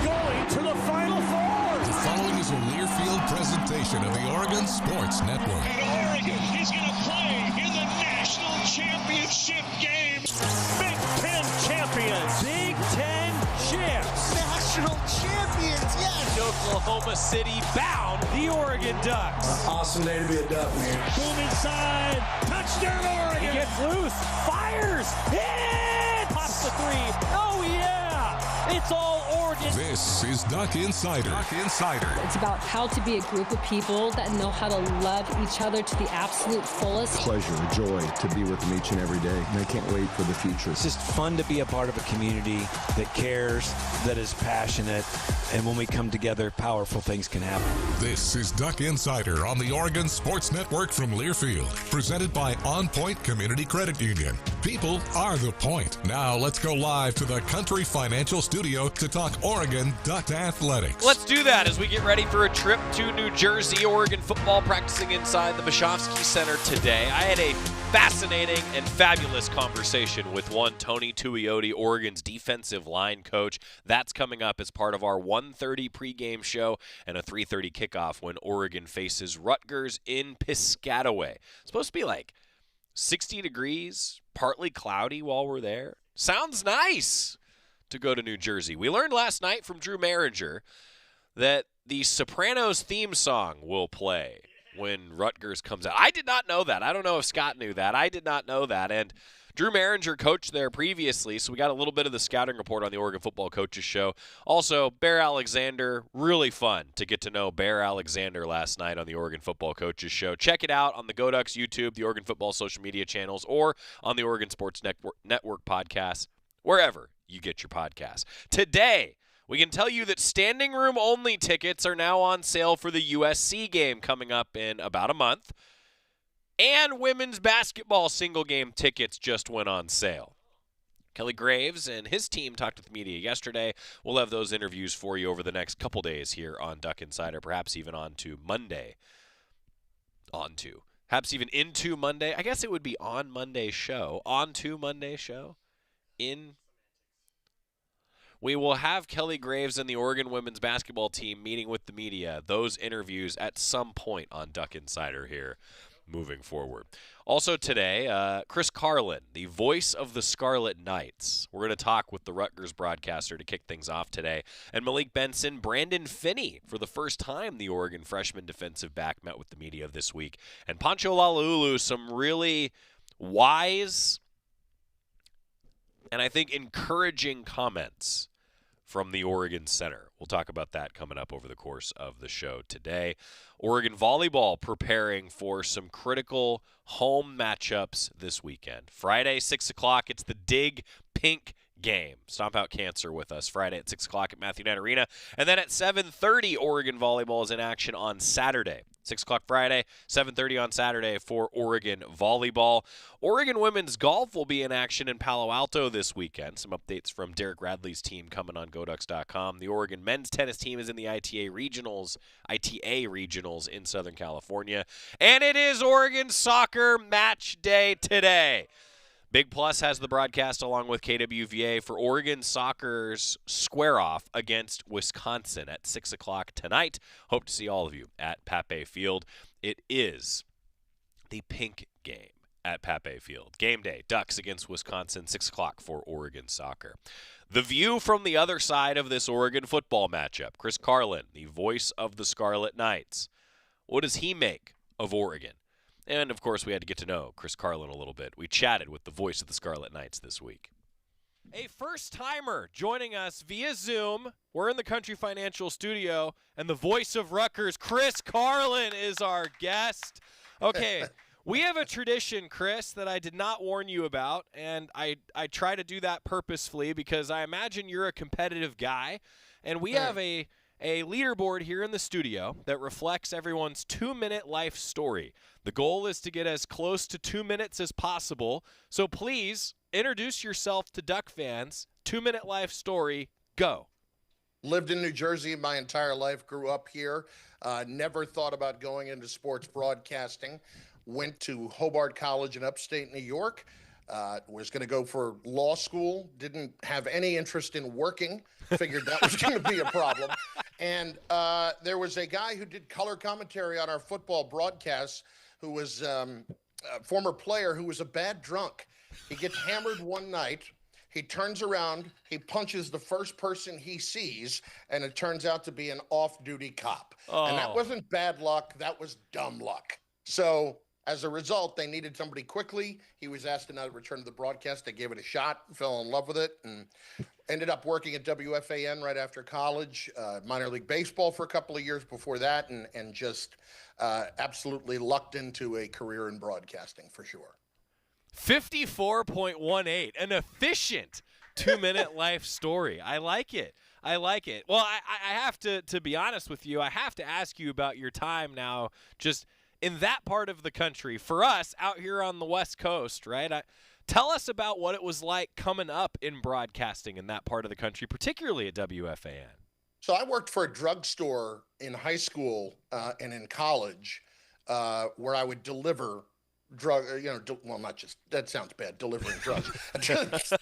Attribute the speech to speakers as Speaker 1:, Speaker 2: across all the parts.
Speaker 1: going to the Final Four.
Speaker 2: The following is a Learfield presentation of the Oregon Sports Network.
Speaker 3: And Oregon is going to play in the national championship game.
Speaker 1: Big Ten champions. Big Ten champs.
Speaker 4: National champions, yes.
Speaker 1: Oklahoma City bound the Oregon Ducks.
Speaker 5: Awesome day to be a Duck, man.
Speaker 1: Boom inside. Touchdown Oregon. He gets loose. Fires. Hit. Pops the three. Oh, yeah. It's all Oregon.
Speaker 2: This is Duck Insider. Duck Insider.
Speaker 6: It's about how to be a group of people that know how to love each other to the absolute fullest.
Speaker 7: Pleasure, joy to be with them each and every day. And I can't wait for the future.
Speaker 8: It's just fun to be a part of a community that cares, that is passionate, and when we come together, powerful things can happen.
Speaker 2: This is Duck Insider on the Oregon Sports Network from Learfield, presented by OnPoint Community Credit Union. People are the point. Now let's go live to the Country Financial Studio to talk Oregon Duck athletics.
Speaker 9: Let's do that as we get ready for a trip to New Jersey. Oregon football practicing inside the Bishovsky Center today. I had a fascinating and fabulous conversation with one Tony Tuioti, Oregon's defensive line coach. That's coming up as part of our 1:30 pregame show and a 3:30 kickoff when Oregon faces Rutgers in Piscataway. It's supposed to be like 60 degrees, partly cloudy while we're there. Sounds nice to go to New Jersey. We learned last night from Drew Maringer that the Sopranos theme song will play when Rutgers comes out. I did not know that. I don't know if Scott knew that. I did not know that. And Drew Maringer coached there previously, so we got a little bit of the scouting report on the Oregon Football Coaches Show. Also, Bear Alexander, really fun to get to know Bear Alexander last night on the Oregon Football Coaches Show. Check it out on the Go Ducks YouTube, the Oregon Football social media channels, or on the Oregon Sports Network podcast, wherever you get your podcasts. Today, we can tell you that standing room only tickets are now on sale for the USC game coming up in about a month. And women's basketball single game tickets just went on sale. Kelly Graves and his team talked with the media yesterday. We'll have those interviews for you over the next couple days here on Duck Insider, perhaps even on to Monday. Perhaps even into Monday. I guess it would be on Monday's show. On to Monday's show. We will have Kelly Graves and the Oregon women's basketball team meeting with the media. Those interviews at some point on Duck Insider here moving forward. Also today, Chris Carlin, the voice of the Scarlet Knights. We're going to talk with the Rutgers broadcaster to kick things off today. And Malik Benson, Brandon Finny, for the first time, the Oregon freshman defensive back, met with the media this week. And Poncho Lalulu, some really wise and I think encouraging comments from the Oregon Center. We'll talk about that coming up over the course of the show today. Oregon volleyball preparing for some critical home matchups this weekend. Friday, 6 o'clock, it's the Dig Pink game. Stomp Out Cancer with us Friday at 6 o'clock at Matthew Knight Arena. And then at 7:30, Oregon volleyball is in action on Saturday. 6 o'clock Friday, 7:30 on Saturday for Oregon volleyball. Oregon women's golf will be in action in Palo Alto this weekend. Some updates from Derek Radley's team coming on GoDucks.com. The Oregon men's tennis team is in the ITA regionals in Southern California. And it is Oregon soccer match day today. Big Plus has the broadcast along with KWVA for Oregon soccer's square-off against Wisconsin at 6 o'clock tonight. Hope to see all of you at Pape Field. It is the pink game at Pape Field. Game day, Ducks against Wisconsin, 6 o'clock for Oregon soccer. The view from the other side of this Oregon football matchup, Chris Carlin, the voice of the Scarlet Knights. What does he make of Oregon? And, of course, we had to get to know Chris Carlin a little bit. We chatted with the voice of the Scarlet Knights this week. A first-timer joining us via Zoom. We're in the Country Financial Studio, and the voice of Rutgers, Chris Carlin, is our guest. Okay, we have a tradition, Chris, that I did not warn you about, and I try to do that purposefully because I imagine you're a competitive guy, and we have a leaderboard here in the studio that reflects everyone's 2-minute life story. The goal is to get as close to 2 minutes as possible. So please introduce yourself to Duck fans. 2-minute life story, go.
Speaker 4: Lived in New Jersey my entire life, grew up here, never thought about going into sports broadcasting. Went to Hobart College in upstate New York. Was going to go for law school, didn't have any interest in working, figured that was going to be a problem. And there was a guy who did color commentary on our football broadcasts who was a former player who was a bad drunk. He gets hammered one night. He turns around, he punches the first person he sees, and it turns out to be an off-duty cop. Oh. And that wasn't bad luck, that was dumb luck. So as a result, they needed somebody quickly. He was asked to now return to the broadcast. They gave it a shot, fell in love with it, and ended up working at WFAN right after college, minor league baseball for a couple of years before that, and just absolutely lucked into a career in broadcasting for sure.
Speaker 9: 54.18, an efficient 2-minute life story. I like it. Well, I have to be honest with you, I have to ask you about your time now just in that part of the country. For us out here on the West Coast, right? Tell us about what it was like coming up in broadcasting in that part of the country, particularly at WFAN.
Speaker 4: So I worked for a drugstore in high school and in college where I would deliver not just, that sounds bad, delivering drugs,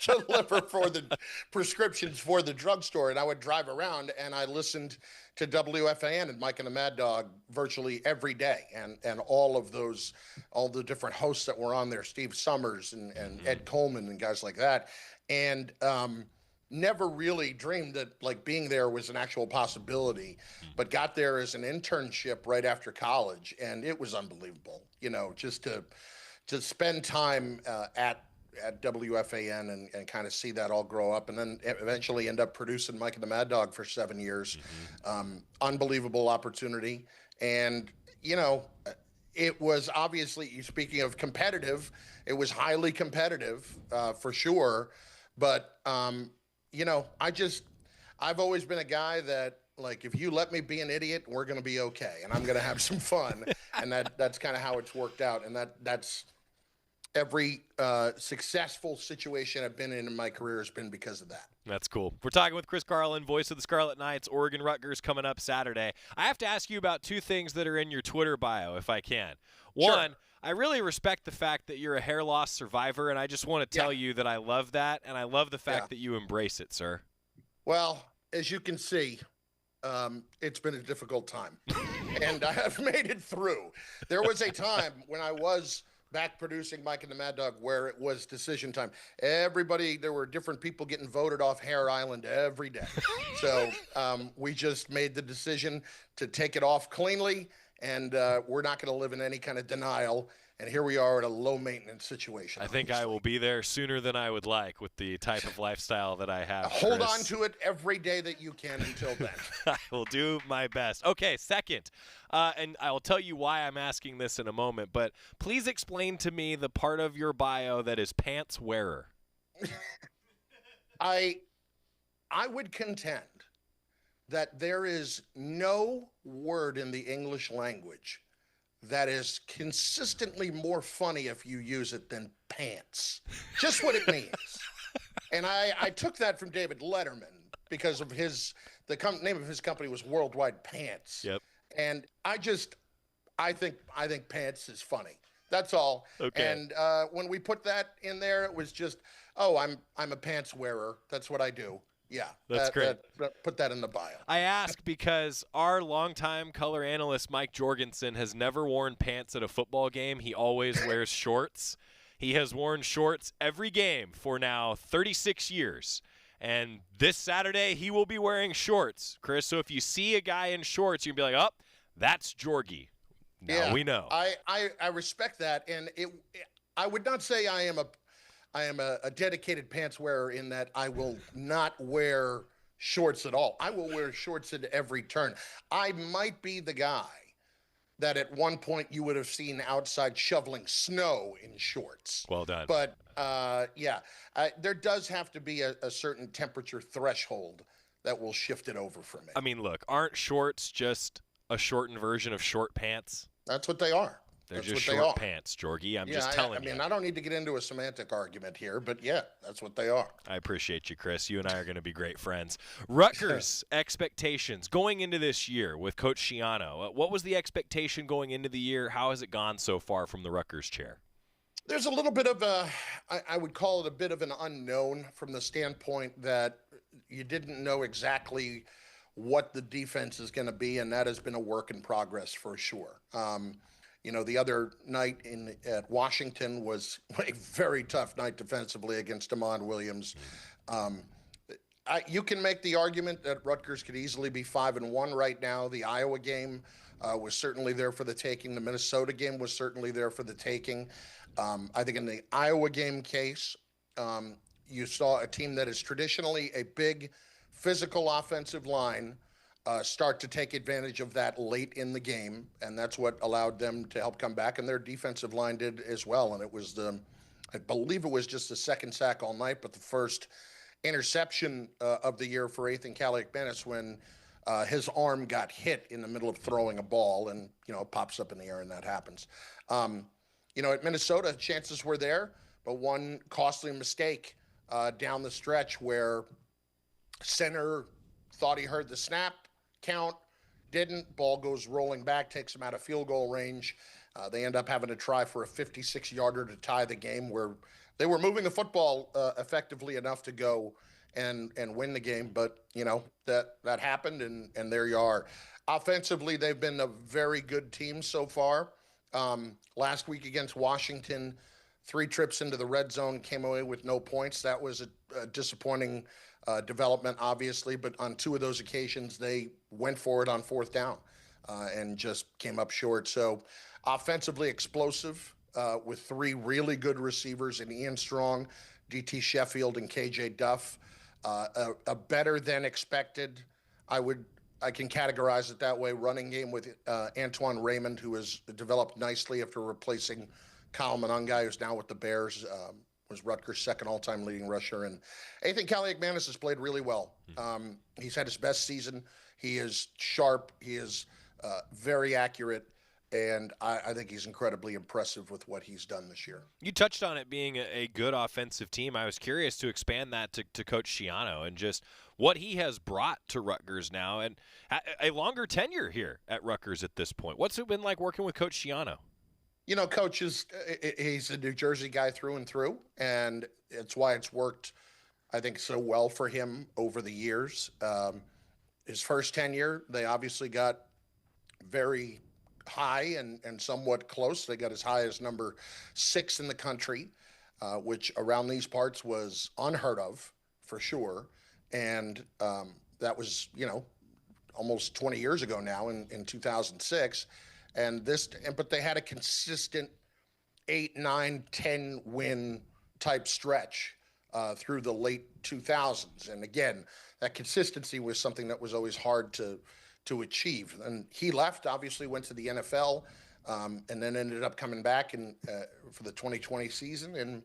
Speaker 4: deliver for the prescriptions for the drugstore. And I would drive around and I listened to WFAN and Mike and the Mad Dog virtually every day. And all the different hosts that were on there, Steve Summers and Ed Coleman and guys like that. And never really dreamed that like being there was an actual possibility, but got there as an internship right after college. And it was unbelievable, just to spend time at WFAN and kind of see that all grow up, and then eventually end up producing Mike and the Mad Dog for 7 years. Unbelievable opportunity. And, it was obviously, speaking of competitive, it was highly competitive for sure. But, I've always been a guy that, like, if you let me be an idiot, we're going to be okay, and I'm going to have some fun. And that's kind of how it's worked out. And that's every successful situation I've been in my career has been because of that.
Speaker 9: That's cool. We're talking with Chris Carlin, voice of the Scarlet Knights, Oregon Rutgers coming up Saturday. I have to ask you about two things that are in your Twitter bio, if I can. One, sure. I really respect the fact that you're a hair loss survivor, and I just want to tell you that I love that, and I love the fact that you embrace it, sir.
Speaker 4: Well, as you can see, it's been a difficult time, and I have made it through. There was a time when I was back producing Mike and the Mad Dog where it was decision time. There were different people getting voted off Hare Island every day. So we just made the decision to take it off cleanly, and we're not going to live in any kind of denial. And here we are at a low-maintenance situation.
Speaker 9: I think I will be there sooner than I would like with the type of lifestyle that I have.
Speaker 4: Hold on to it every day that you can until then.
Speaker 9: I will do my best. Okay, second, and I will tell you why I'm asking this in a moment, but please explain to me the part of your bio that is pants wearer.
Speaker 4: I would contend that there is no word in the English language that is consistently more funny if you use it than pants. Just what it means. And I took that from David Letterman because of the name of his company was Worldwide Pants.
Speaker 9: Yep.
Speaker 4: And I think pants is funny. That's all.
Speaker 9: Okay.
Speaker 4: And when we put that in there, it was just, I'm a pants wearer. That's what I do. Yeah,
Speaker 9: that's great.
Speaker 4: Put that in the bio.
Speaker 9: I ask because our longtime color analyst, Mike Jorgensen, has never worn pants at a football game. He always wears shorts. He has worn shorts every game for now 36 years. And this Saturday, he will be wearing shorts, Chris. So if you see a guy in shorts, you can be like, oh, that's Jorgie. Now we know.
Speaker 4: I respect that. And I would not say I am a dedicated pants wearer in that I will not wear shorts at all. I will wear shorts at every turn. I might be the guy that at one point you would have seen outside shoveling snow in shorts.
Speaker 9: Well done.
Speaker 4: But there does have to be a certain temperature threshold that will shift it over for me.
Speaker 9: I mean, look, aren't shorts just a shortened version of short pants?
Speaker 4: That's what they are.
Speaker 9: They're just short pants, Jorgie. I'm just telling you.
Speaker 4: I mean, I don't need to get into a semantic argument here, but yeah, that's what they are.
Speaker 9: I appreciate you, Chris. You and I are going to be great friends. Rutgers expectations going into this year with Coach Schiano. What was the expectation going into the year? How has it gone so far from the Rutgers chair?
Speaker 4: There's a little bit of I would call it a bit of an unknown from the standpoint that you didn't know exactly what the defense is going to be, and that has been a work in progress for sure. The other night at Washington was a very tough night defensively against Damon Williams. You can make the argument that Rutgers could easily be 5-1 right now. The Iowa game was certainly there for the taking. The Minnesota game was certainly there for the taking. I think in the Iowa game case, you saw a team that is traditionally a big physical offensive line start to take advantage of that late in the game, and that's what allowed them to help come back, and their defensive line did as well. And it was I believe it was just the second sack all night, but the first interception of the year for Ethan Kaliakmanis when his arm got hit in the middle of throwing a ball, and it pops up in the air, and that happens. At Minnesota, chances were there, but one costly mistake down the stretch where center thought he heard the snap count, didn't. Ball goes rolling back, takes him out of field goal range. They end up having to try for a 56-yarder to tie the game, where they were moving the football effectively enough to go and win the game. But, that happened, and there you are. Offensively, they've been a very good team so far. Last week against Washington, 3 trips into the red zone, came away with no points. That was a disappointing development, obviously, but on 2 of those occasions, they went for it on 4th down and just came up short. So offensively explosive with 3 really good receivers in Ian Strong, DT Sheffield, and KJ Duff. A better than expected, I can categorize it that way, running game with Antoine Raymond, who has developed nicely after replacing Kyle Monangai, who's now with the Bears, was Rutgers' second all-time leading rusher. And Ethan Kaliakmanis has played really well. He's had his best season. He is sharp. He is very accurate. And I think he's incredibly impressive with what he's done this year.
Speaker 9: You touched on it being a good offensive team. I was curious to expand that to Coach Schiano and just what he has brought to Rutgers now and a longer tenure here at Rutgers at this point. What's it been like working with Coach Schiano?
Speaker 4: Coach he's a New Jersey guy through and through, and it's why it's worked, I think, so well for him over the years. His first tenure, they obviously got very high and somewhat close. They got as high as number 6 in the country, which around these parts was unheard of for sure. And that was, almost 20 years ago now in 2006. But they had a consistent 8, 9, 10 win type stretch through the late 2000s. And again, that consistency was something that was always hard to achieve. And he left, obviously went to the NFL, and then ended up coming back for the 2020 season. And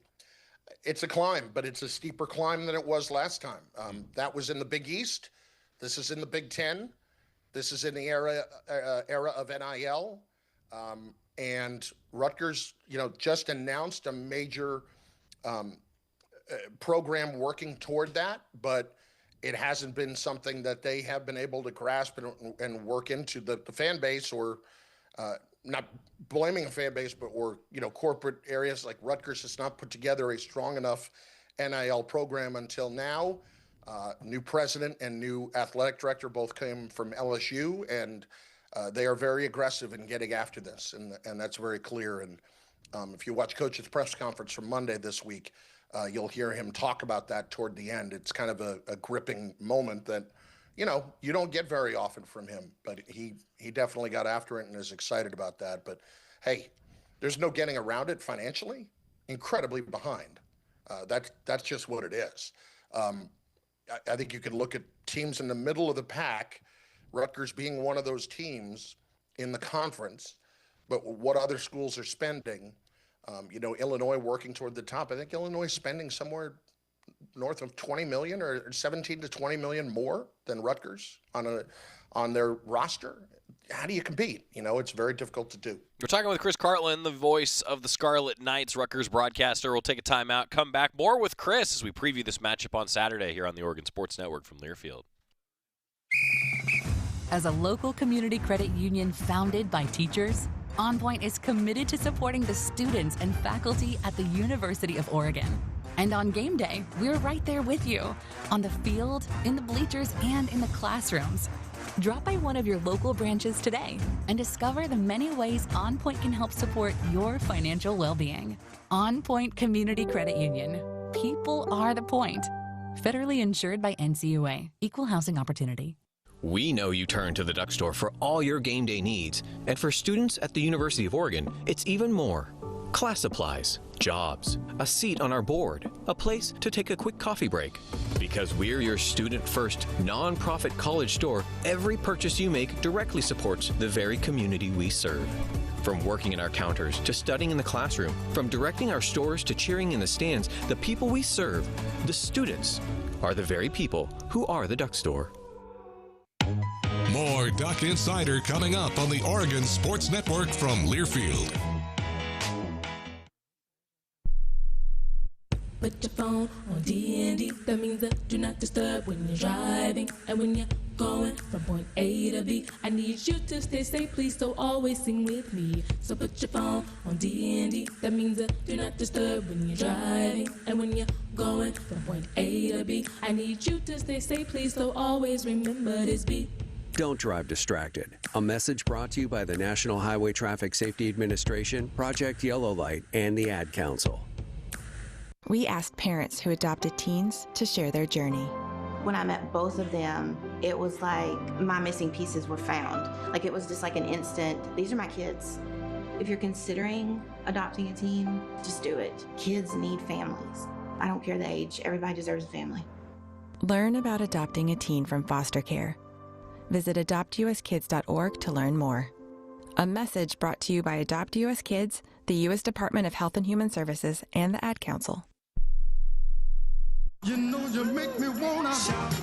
Speaker 4: it's a climb, but it's a steeper climb than it was last time. That was in the Big East. This is in the Big Ten. This is in the era of NIL. And Rutgers, just announced a major program working toward that, but it hasn't been something that they have been able to grasp and work into the fan base, or not blaming a fan base, but corporate areas like Rutgers has not put together a strong enough NIL program until now. New president and new athletic director both came from LSU, and they are very aggressive in getting after this, and that's very clear. And if you watch Coach's press conference from Monday this week, you'll hear him talk about that toward the end. It's kind of a gripping moment that, you don't get very often from him, but he definitely got after it and is excited about that. But hey, there's no getting around it financially. Incredibly behind. That's just what it is. I think you can look at teams in the middle of the pack, Rutgers being one of those teams in the conference, but what other schools are spending. Illinois working toward the top. I think Illinois is spending somewhere north of $20 million or 17 to 20 million more than Rutgers on their roster. How do you compete? It's very difficult to do.
Speaker 9: We're talking with Chris Carlin, the voice of the Scarlet Knights, Rutgers broadcaster. We'll take a timeout, come back more with Chris as we preview this matchup on Saturday here on the Oregon Sports Network from Learfield.
Speaker 10: As a local community credit union founded by teachers, OnPoint is committed to supporting the students and faculty at the University of Oregon. And on game day, we're right there with you, on the field, in the bleachers, and in the classrooms. Drop by one of your local branches today and discover the many ways OnPoint can help support your financial well-being. OnPoint Community Credit Union. People are the point. Federally insured by NCUA. Equal housing opportunity.
Speaker 11: We know you turn to the Duck Store for all your game day needs. And for students at the University of Oregon, it's even more. Class supplies, jobs, a seat on our board, a place to take a quick coffee break. Because we're your student-first, non-profit college store, every purchase you make directly supports the very community we serve. From working at our counters to studying in the classroom, from directing our stores to cheering in the stands, the people we serve, the students, are the very people who are the Duck Store.
Speaker 2: More Duck Insider coming up on the Oregon Sports Network from Learfield.
Speaker 12: Put your phone on D&D, that means that do not disturb when you're driving. And when you're going from point A to B, I need you to stay safe, please, so always sing with me. So put your phone on D&D, that means that do not disturb when you're driving. And when you're going from point A to B, I need you to stay safe, please, so always remember this beat.
Speaker 13: Don't drive distracted. A message brought to you by the National Highway Traffic Safety Administration, Project Yellow Light, and the Ad Council.
Speaker 14: We asked parents who adopted teens to share their journey.
Speaker 15: When I met both of them, it was like my missing pieces were found. Like it was just like an instant, these are my kids. If you're considering adopting a teen, just do it. Kids need families. I don't care the age, everybody deserves a family.
Speaker 14: Learn about adopting a teen from foster care. Visit adoptuskids.org to learn more. A message brought to you by Adopt US Kids, the U.S. Department of Health and Human Services, and the Ad Council.
Speaker 16: You know you make me wanna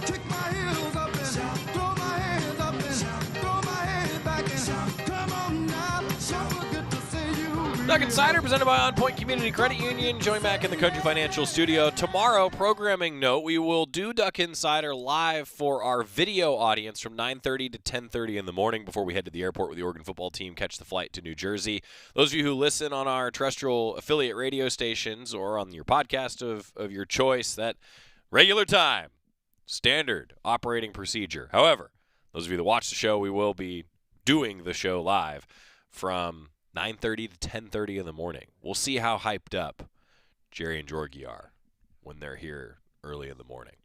Speaker 16: kick my heels up and throw my hands up and throw my head back and come on now, so good to see you.
Speaker 9: Duck Insider presented by OnPoint Community Credit Union. Join back in the Country Financial Studio. Tomorrow, programming note, we will do Duck Insider live for our video audience from 9:30 to 10:30 in the morning before we head to the airport with the Oregon football team, catch the flight to New Jersey. Those of you who listen on our terrestrial affiliate radio stations or on your podcast of your choice, that regular time, standard operating procedure. However, those of you that watch the show, we will be doing the show live from 9:30 to 10:30 in the morning. We'll see how hyped up Jerry and Georgie are when they're here early in the morning.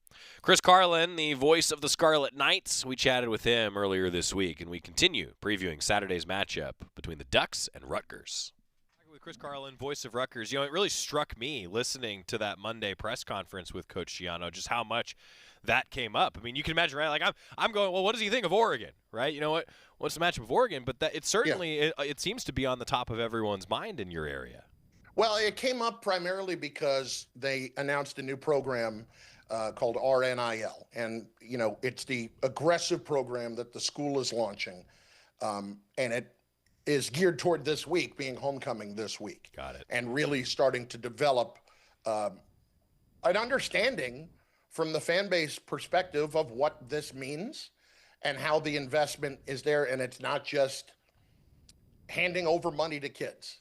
Speaker 9: Chris Carlin, the voice of the Scarlet Knights, we chatted with him earlier this week, and we continue previewing Saturday's matchup between the Ducks and Rutgers. With Chris Carlin, voice of Rutgers, it really struck me listening to that Monday press conference with Coach Schiano just how much that came up. I mean, you can imagine, right? Like I'm going, well, what does he think of Oregon, right? You know what's the matchup of Oregon? But that it certainly it seems to be on the top of everyone's mind in your area.
Speaker 4: Well, it came up primarily because they announced a new program called RNIL, and it's the aggressive program that the school is launching, and it is geared toward this week, being homecoming this week.
Speaker 9: Got it.
Speaker 4: And really starting to develop an understanding from the fan base perspective of what this means and how the investment is there. And it's not just handing over money to kids,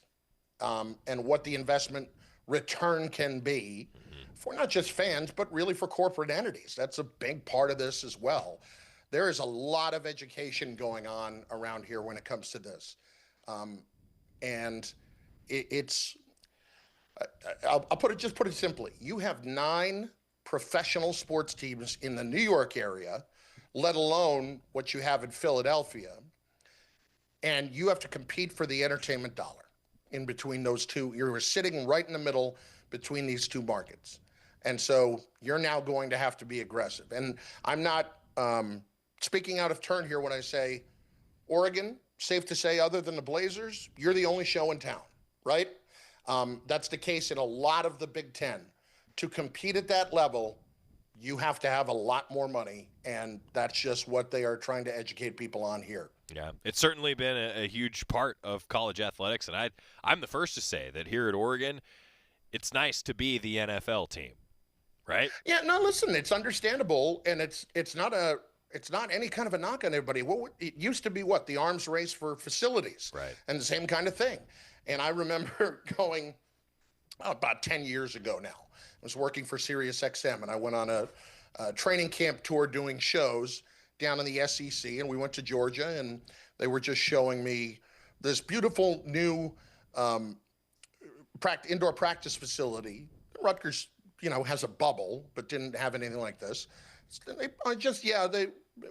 Speaker 4: and what the investment return can be for not just fans, but really for corporate entities. That's a big part of this as well. There is a lot of education going on around here when it comes to this. And I'll put it simply. You have 9 professional sports teams in the New York area, let alone what you have in Philadelphia. And you have to compete for the entertainment dollar in between those two. You're sitting right in the middle between these two markets. And so you're now going to have to be aggressive. And I'm not speaking out of turn here when I say Oregon, safe to say, other than the Blazers, you're the only show in town, right? That's the case in a lot of the Big Ten. To compete at that level, you have to have a lot more money, and that's just what they are trying to educate people on here.
Speaker 9: Yeah, it's certainly been a huge part of college athletics, and I'm the first to say that here at Oregon, it's nice to be the NFL team, right?
Speaker 4: Yeah, no, listen, it's understandable, and it's not a it's not any kind of a knock on everybody. It used to be the arms race for facilities,
Speaker 9: right?
Speaker 4: And the same kind of thing. And I remember going about 10 years ago now. I was working for Sirius XM, and I went on a training camp tour doing shows down in the SEC, and we went to Georgia, and they were just showing me this beautiful new indoor practice facility. Rutgers, has a bubble, but didn't have anything like this. It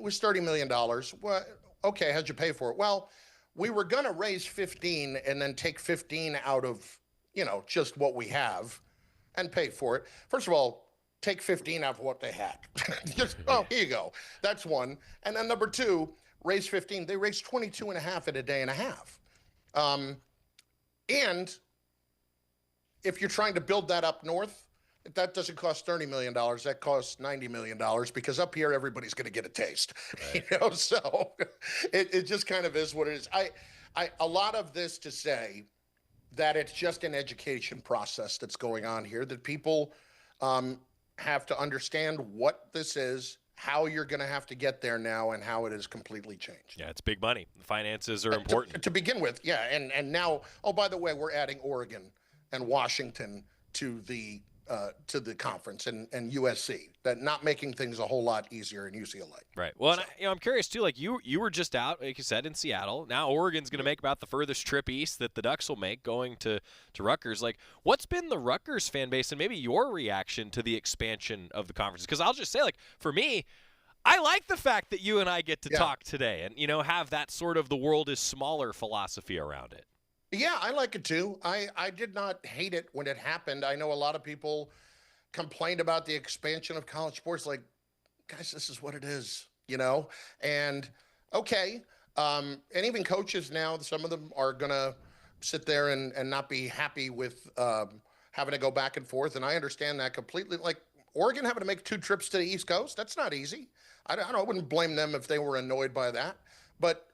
Speaker 4: was $30 million. Well, okay, how'd you pay for it? Well, we were going to raise 15 and then take 15 out of, just what we have and pay for it. First of all, take 15 out of what they had. Just, here you go. That's one. And then number two, raise 15. They raised 22 and a half in a day and a half. And if you're trying to build that up north, that doesn't cost $30 million. That costs $90 million because up here, everybody's going to get a taste,
Speaker 9: right.
Speaker 4: So it just kind of is what it is. A lot of this to say that it's just an education process that's going on here, that people have to understand what this is, how you're going to have to get there now, and how it has completely changed.
Speaker 9: Yeah, it's big money. The finances are important.
Speaker 4: To begin with, yeah. And now, by the way, we're adding Oregon and Washington to the conference and USC, that not making things a whole lot easier in UCLA.
Speaker 9: Right. Well, so. And I'm curious too. Like you were just out, like you said, in Seattle. Now Oregon's going to make about the furthest trip east that the Ducks will make, going to Rutgers. Like, what's been the Rutgers fan base and maybe your reaction to the expansion of the conference? Because I'll just say, like, for me, I like the fact that you and I get to talk today and have that sort of the world is smaller philosophy around it.
Speaker 4: Yeah, I like it too. I did not hate it when it happened. I know a lot of people complained about the expansion of college sports. Like, guys, this is what it is, And okay, and even coaches now, some of them are gonna sit there and not be happy with having to go back and forth. And I understand that completely. Like Oregon having to make 2 trips to the East Coast, that's not easy. I wouldn't blame them if they were annoyed by that. But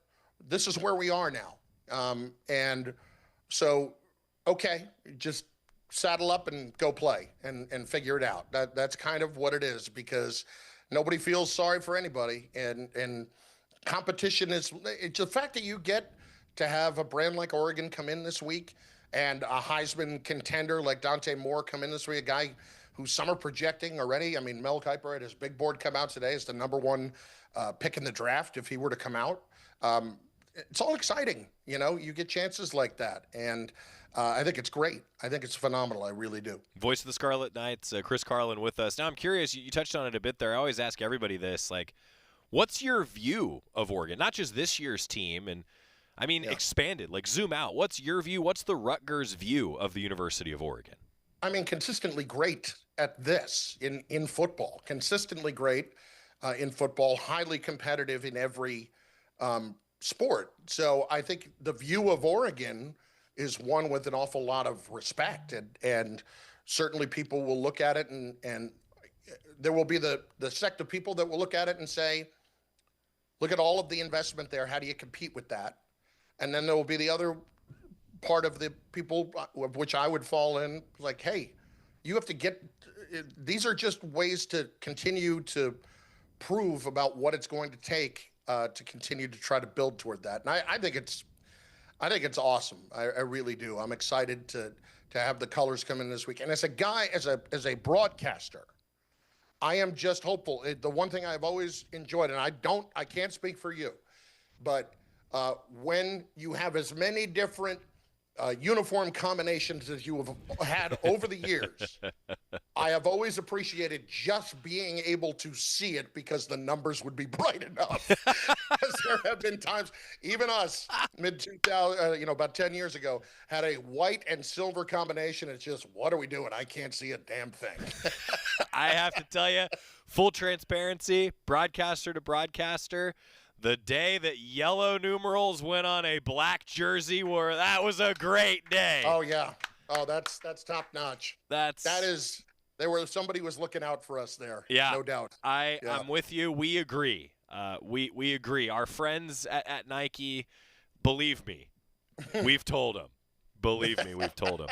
Speaker 4: this is where we are now. And so, okay, just saddle up and go play and figure it out. That's kind of what it is, because nobody feels sorry for anybody. And competition it's the fact that you get to have a brand like Oregon come in this week and a Heisman contender like Dante Moore come in this week, a guy who's summer projecting already. I mean, Mel Kiper had his big board come out today as the number 1 pick in the draft if he were to come out. It's all exciting, you get chances like that. And I think it's great. I think it's phenomenal. I really do.
Speaker 9: Voice of the Scarlet Knights, Chris Carlin with us. Now I'm curious, you touched on it a bit there. I always ask everybody this, like, what's your view of Oregon? Not just this year's team, and I mean expanded, like zoom out. What's your view? What's the Rutgers view of the University of Oregon?
Speaker 4: I mean, consistently great at this in football. Consistently great in football, highly competitive in every sport. So I think the view of Oregon is one with an awful lot of respect, and certainly people will look at it and there will be the sect of people that will look at it and say, look at all of the investment there. How do you compete with that? And then there will be the other part of the people, of which I would fall in, like, hey, you have to get, these are just ways to continue to prove about what it's going to take to continue to try to build toward that. And I think it's awesome. I really do. I'm excited to have the colors come in this week. And as a guy, as a broadcaster, I am just hopeful. The one thing I've always enjoyed, and I can't speak for you, but when you have as many different uniform combinations as you have had over the years, I have always appreciated just being able to see it because the numbers would be bright enough. Because there have been times, even us, mid-2000, about 10 years ago, had a white and silver combination. It's just, what are we doing? I can't see a damn thing.
Speaker 9: I have to tell you, full transparency, broadcaster to broadcaster, the day that yellow numerals went on a black jersey, that was a great day.
Speaker 4: Oh yeah. Oh, that's top notch. Somebody was looking out for us there.
Speaker 9: Yeah,
Speaker 4: no doubt.
Speaker 9: I'm with you. We agree. We agree. Our friends at Nike, believe me, we've told them. Believe me, we've told them.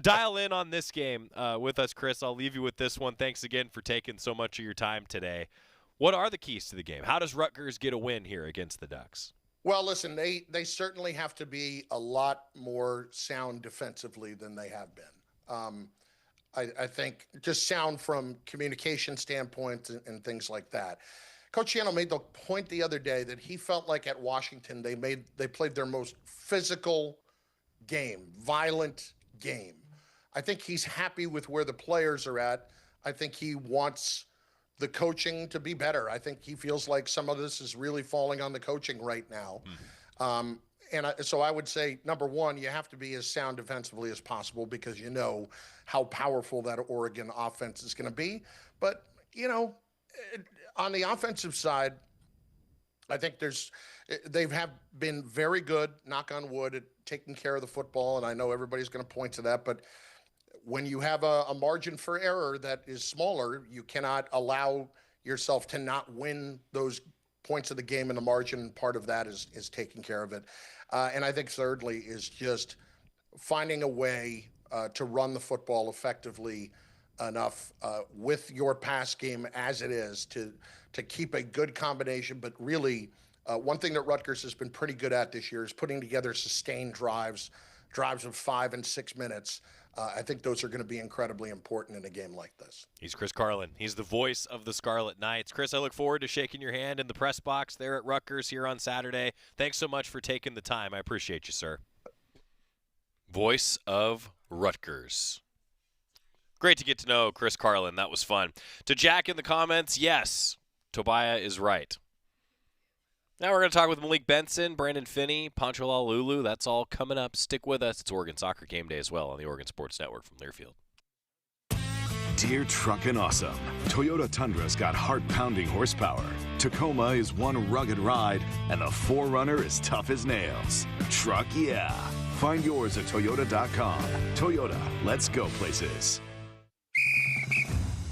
Speaker 9: Dial in on this game with us, Chris. I'll leave you with this one. Thanks again for taking so much of your time today. What are the keys to the game? How does Rutgers get a win here against the Ducks?
Speaker 4: Well, listen, they certainly have to be a lot more sound defensively than they have been. I think just sound from communication standpoint and things like that. Coach Yano made the point the other day that he felt like at Washington they played their most physical game, violent game. I think he's happy with where the players are at. I think he wants the coaching to be better. I think he feels like some of this is really falling on the coaching right now. So I would say, number one, you have to be as sound defensively as possible because you know how powerful that Oregon offense is going to be. But, on the offensive side, I think they have been very good, knock on wood, at taking care of the football, and I know everybody's going to point to that, but when you have a margin for error that is smaller, you cannot allow yourself to not win those points of the game in the margin, and part of that is taking care of it. And I think thirdly is just finding a way to run the football effectively enough with your pass game as it is to keep a good combination. But really, one thing that Rutgers has been pretty good at this year is putting together sustained drives of 5 and 6 minutes. I think those are going to be incredibly important in a game like this.
Speaker 9: He's Chris Carlin. He's the voice of the Scarlet Knights. Chris, I look forward to shaking your hand in the press box there at Rutgers here on Saturday. Thanks so much for taking the time. I appreciate you, sir. Voice of Rutgers. Great to get to know Chris Carlin. That was fun. To Jack in the comments, yes, Tobiah is right. Now we're going to talk with Malik Benson, Brandon Finny, Poncho Lalulu. That's all coming up. Stick with us. It's Oregon Soccer Game Day as well on the Oregon Sports Network from Learfield.
Speaker 17: Dear Truckin' Awesome, Toyota Tundra's got heart-pounding horsepower. Tacoma is one rugged ride, and the 4Runner is tough as nails. Truck yeah. Find yours at Toyota.com. Toyota, let's go places.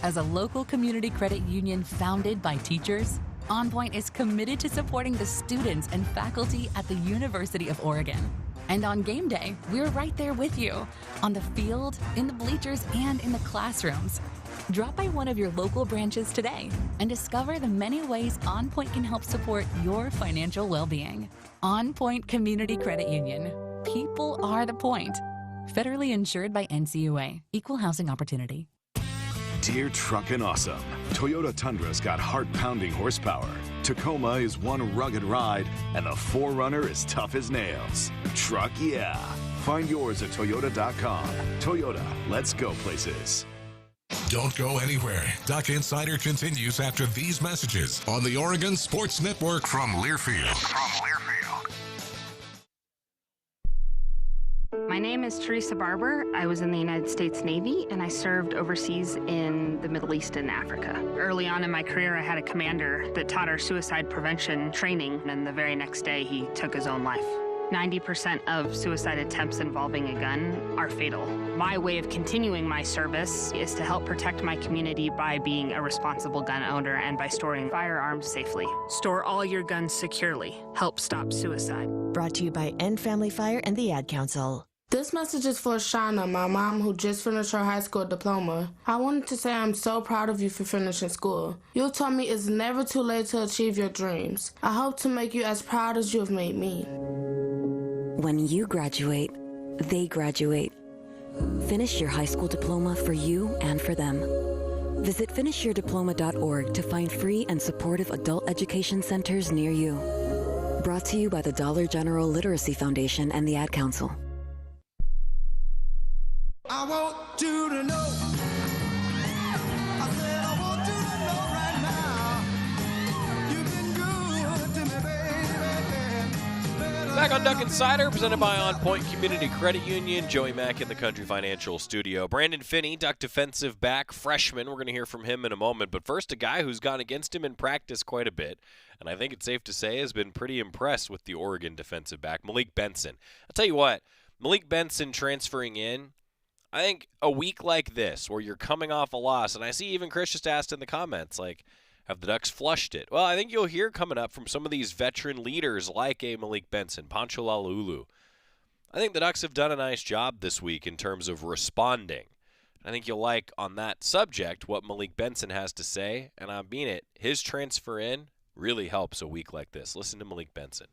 Speaker 10: As a local community credit union founded by teachers, OnPoint is committed to supporting the students and faculty at the University of Oregon. And on game day, we're right there with you, on the field, in the bleachers, and in the classrooms. Drop by one of your local branches today and discover the many ways OnPoint can help support your financial well-being. OnPoint Community Credit Union. People are the point. Federally insured by NCUA. Equal housing opportunity.
Speaker 17: Dear Truckin' Awesome, Toyota Tundra's got heart-pounding horsepower. Tacoma is one rugged ride, and the 4Runner is tough as nails. Truck yeah. Find yours at Toyota.com. Toyota, let's go places.
Speaker 2: Don't go anywhere. Duck Insider continues after these messages on the Oregon Sports Network from Learfield.
Speaker 18: My name is Teresa Barber. I was in the United States Navy, and I served overseas in the Middle East and Africa. Early on in my career, I had a commander that taught our suicide prevention training, and the very next day, he took his own life. 90% of suicide attempts involving a gun are fatal. My way of continuing my service is to help protect my community by being a responsible gun owner and by storing firearms safely. Store all your guns securely. Help stop suicide.
Speaker 19: Brought to you by End Family Fire and the Ad Council.
Speaker 20: This message is for Shauna, my mom who just finished her high school diploma. I wanted to say I'm so proud of you for finishing school. You told me it's never too late to achieve your dreams. I hope to make you as proud as you have made me.
Speaker 21: When you graduate, they graduate. Finish your high school diploma for you and for them. Visit finishyourdiploma.org to find free and supportive adult education centers near you. Brought to you by the Dollar General Literacy Foundation and the Ad Council.
Speaker 16: I want you to know. I said I want you to know right now. You've been good to me, baby.
Speaker 9: Back on Duck Insider, presented by OnPoint Community Credit Union. Joey Mack in the Country Financial Studio. Brandon Finny, Duck defensive back, freshman. We're going to hear from him in a moment. But first, a guy who's gone against him in practice quite a bit, and I think it's safe to say has been pretty impressed with the Oregon defensive back, Malik Benson. I'll tell you what, Malik Benson transferring in, I think a week like this where you're coming off a loss, and I see even Chris just asked in the comments, like, have the Ducks flushed it? Well, I think you'll hear coming up from some of these veteran leaders like a Malik Benson, Poncho Lalulu. I think the Ducks have done a nice job this week in terms of responding. I think you'll like on that subject what Malik Benson has to say, and I mean it. His transfer in really helps a week like this. Listen to Malik Benson.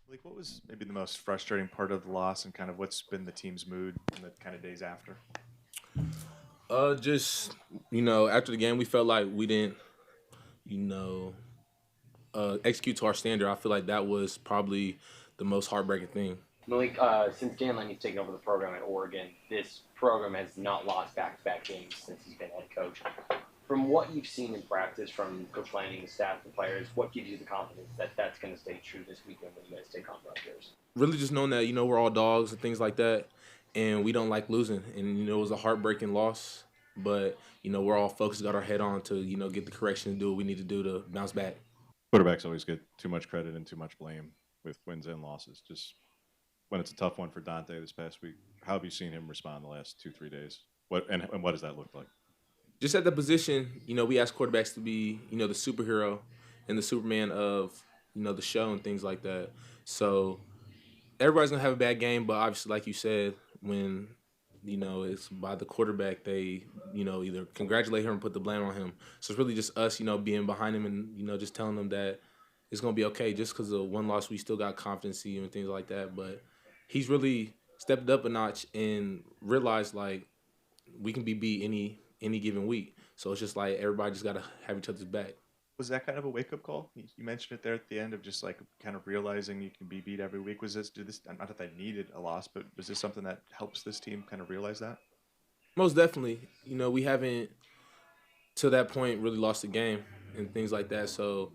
Speaker 3: Malik, what was maybe the most frustrating part of the loss, and kind of what's been the team's mood in the kind of days after?
Speaker 22: Just, after the game, we felt like we didn't, execute to our standard. I feel like that was probably the most heartbreaking thing.
Speaker 23: Malik, since Dan Lanny's taken over the program at Oregon, this program has not lost back-to-back games since he's been head coach. From what you've seen in practice from Coach Lanning, the staff, the players, what gives you the confidence that that's going to stay true this weekend when you guys take on Rutgers?
Speaker 22: Really just knowing that, we're all dogs and things like that, and we don't like losing. And, it was a heartbreaking loss, but, we're all focused, got our head on to, get the correction and do what we need to do to bounce back.
Speaker 3: Quarterbacks always get too much credit and too much blame with wins and losses. Just when it's a tough one for Dante this past week, how have you seen him respond the last 2-3 days? What does that look like?
Speaker 22: Just at the position, we ask quarterbacks to be, the superhero and the Superman of, the show and things like that. So everybody's going to have a bad game, but obviously, like you said, when, it's by the quarterback, they, either congratulate him or put the blame on him. So it's really just us, being behind him and, just telling them that it's going to be okay. Just because of one loss, we still got confidence in and things like that. But he's really stepped up a notch and realized, like, we can be beat any given week. So it's just like everybody just got to have each other's back.
Speaker 3: Was that kind of a wake-up call? You mentioned it there at the end of just like kind of realizing you can be beat every week. Was this, not that they needed a loss, but was this something that helps this team kind of realize that?
Speaker 22: Most definitely. We haven't, to that point, really lost a game and things like that. So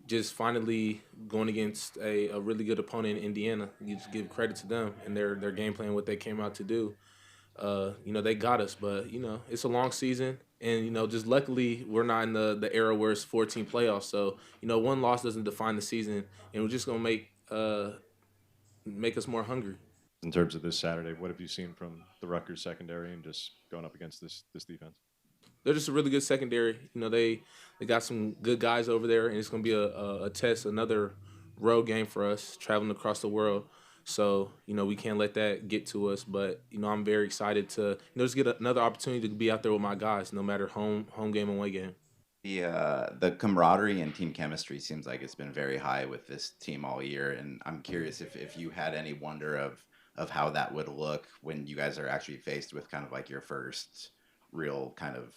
Speaker 22: just finally going against a really good opponent in Indiana, you just give credit to them and their game plan, what they came out to do. They got us, but, it's a long season. And, just luckily we're not in the era where it's 14 playoffs. So, one loss doesn't define the season. And we're just going to make us more hungry.
Speaker 3: In terms of this Saturday, what have you seen from the Rutgers secondary and just going up against this defense?
Speaker 22: They're just a really good secondary. They got some good guys over there, and it's going to be a test, another road game for us, traveling across the world. So, we can't let that get to us. But, I'm very excited to, just get another opportunity to be out there with my guys, no matter home game and away game.
Speaker 24: The camaraderie and team chemistry seems like it's been very high with this team all year. And I'm curious if you had any wonder of how that would look when you guys are actually faced with kind of like your first real kind of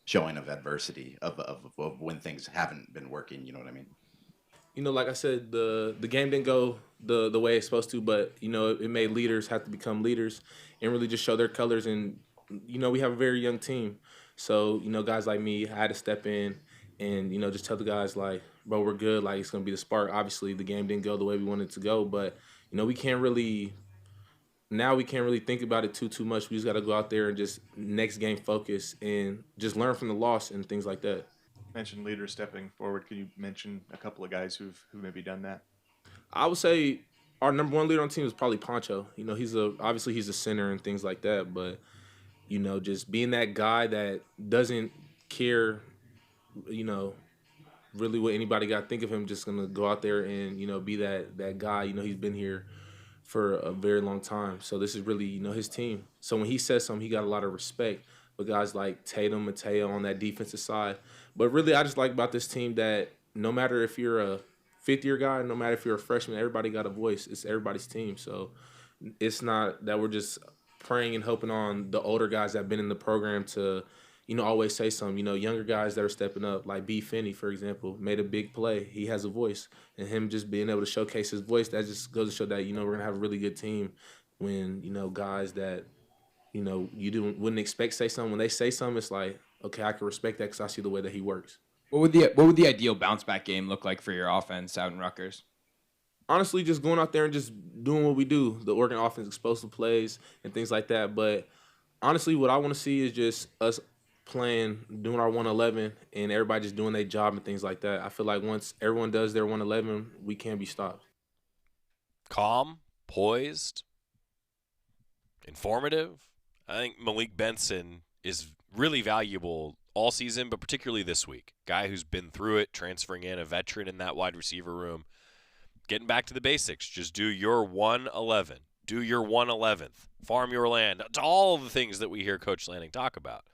Speaker 24: showing of adversity of when things haven't been working, you know what I mean?
Speaker 22: Like I said, the game didn't go the way it's supposed to, but, it made leaders have to become leaders and really just show their colors. And, we have a very young team. So, guys like me, I had to step in and, just tell the guys, like, bro, we're good. Like, it's going to be the spark. Obviously, the game didn't go the way we wanted it to go, but, we can't really think about it too much. We just got to go out there and just next game focus and just learn from the loss and things like that.
Speaker 3: You mentioned leaders stepping forward. Can you mention a couple of guys who maybe done that?
Speaker 22: I would say our number one leader on the team is probably Poncho. He's a center and things like that, but just being that guy that doesn't care, really what anybody got to think of him, just gonna go out there and be that guy. He's been here for a very long time, so this is really his team. So when he says something, he got a lot of respect. But guys like Tatum, Mateo on that defensive side. But really, I just like about this team that no matter if you're a fifth-year guy, no matter if you're a freshman, everybody got a voice. It's everybody's team. So it's not that we're just praying and hoping on the older guys that have been in the program to, always say something. Younger guys that are stepping up, like Finny, for example, made a big play. He has a voice. And him just being able to showcase his voice, that just goes to show that, we're going to have a really good team when, guys that, wouldn't expect say something. When they say something, it's like, okay, I can respect that because I see the way that he works.
Speaker 25: What would the ideal bounce back game look like for your offense out in Rutgers?
Speaker 22: Honestly, just going out there and just doing what we do. The Oregon offense, explosive plays and things like that. But honestly, what I want to see is just us playing, doing our 111, and everybody just doing their job and things like that. I feel like once everyone does their 111, we can't be stopped.
Speaker 9: Calm, poised, informative. I think Malik Benson is really valuable all season, but particularly this week. Guy who's been through it, transferring in, a veteran in that wide receiver room. Getting back to the basics. Just do your 111. do your 1/11th, farm your land. It's all the things that we hear Coach Lanning talk about.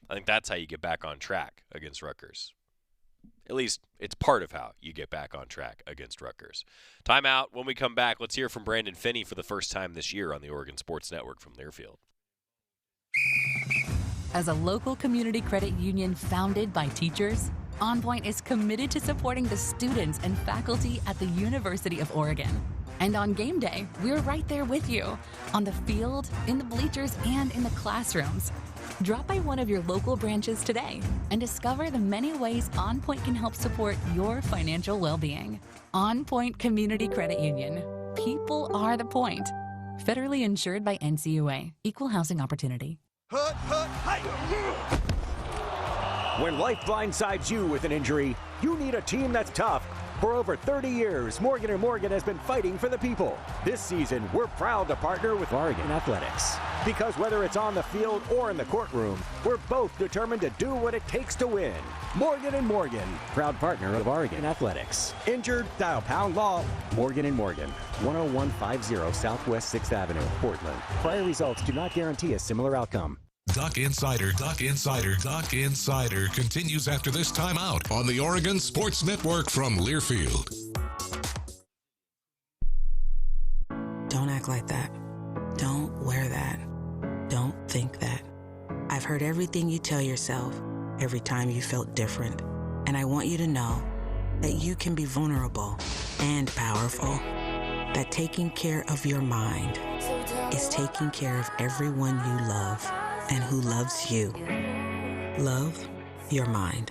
Speaker 9: I think that's how you get back on track against Rutgers. At least it's part of how you get back on track against Rutgers. Timeout. When we come back, let's hear from Brandon Finney for the first time this year on the Oregon Sports Network from Learfield.
Speaker 10: As a local community credit union founded by teachers, OnPoint is committed to supporting the students and faculty at the University of Oregon. And on game day, we're right there with you, on the field, in the bleachers, and in the classrooms. Drop by one of your local branches today and discover the many ways OnPoint can help support your financial well-being. OnPoint Community Credit Union. People are the point. Federally insured by NCUA. Equal housing opportunity.
Speaker 1: When life blindsides you with an injury, you need a team that's tough. For over 30 years, Morgan & Morgan has been fighting for the people. This season, we're proud to partner with Oregon Athletics. Because whether it's on the field or in the courtroom, we're both determined to do what it takes to win. Morgan & Morgan, proud partner of Oregon Athletics. Injured? Dial pound law. Morgan & Morgan, 10150 Southwest 6th Avenue, Portland. Prior results do not guarantee a similar outcome.
Speaker 2: Duck Insider continues after this timeout on the Oregon Sports Network from Learfield.
Speaker 5: Don't act like that. Don't wear that. Don't think that. I've heard everything you tell yourself every time you felt different. And I want you to know that you can be vulnerable and powerful. That taking care of your mind is taking care of everyone you love and who loves you. Love your mind.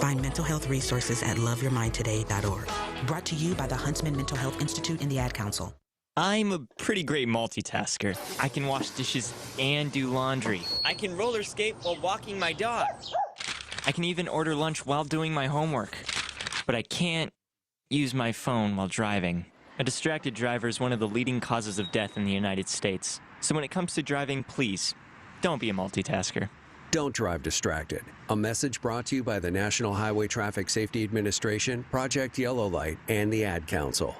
Speaker 5: Find mental health resources at loveyourmindtoday.org. Brought to you by the Huntsman Mental Health Institute and the Ad Council.
Speaker 6: I'm a pretty great multitasker. I can wash dishes and do laundry. I can roller skate while walking my dog. I can even order lunch while doing my homework. But I can't use my phone while driving. A distracted driver is one of the leading causes of death in the United States. So when it comes to driving, please, don't be a multitasker.
Speaker 13: Don't drive distracted. A message brought to you by the National Highway Traffic Safety Administration, Project Yellow Light, and the Ad Council.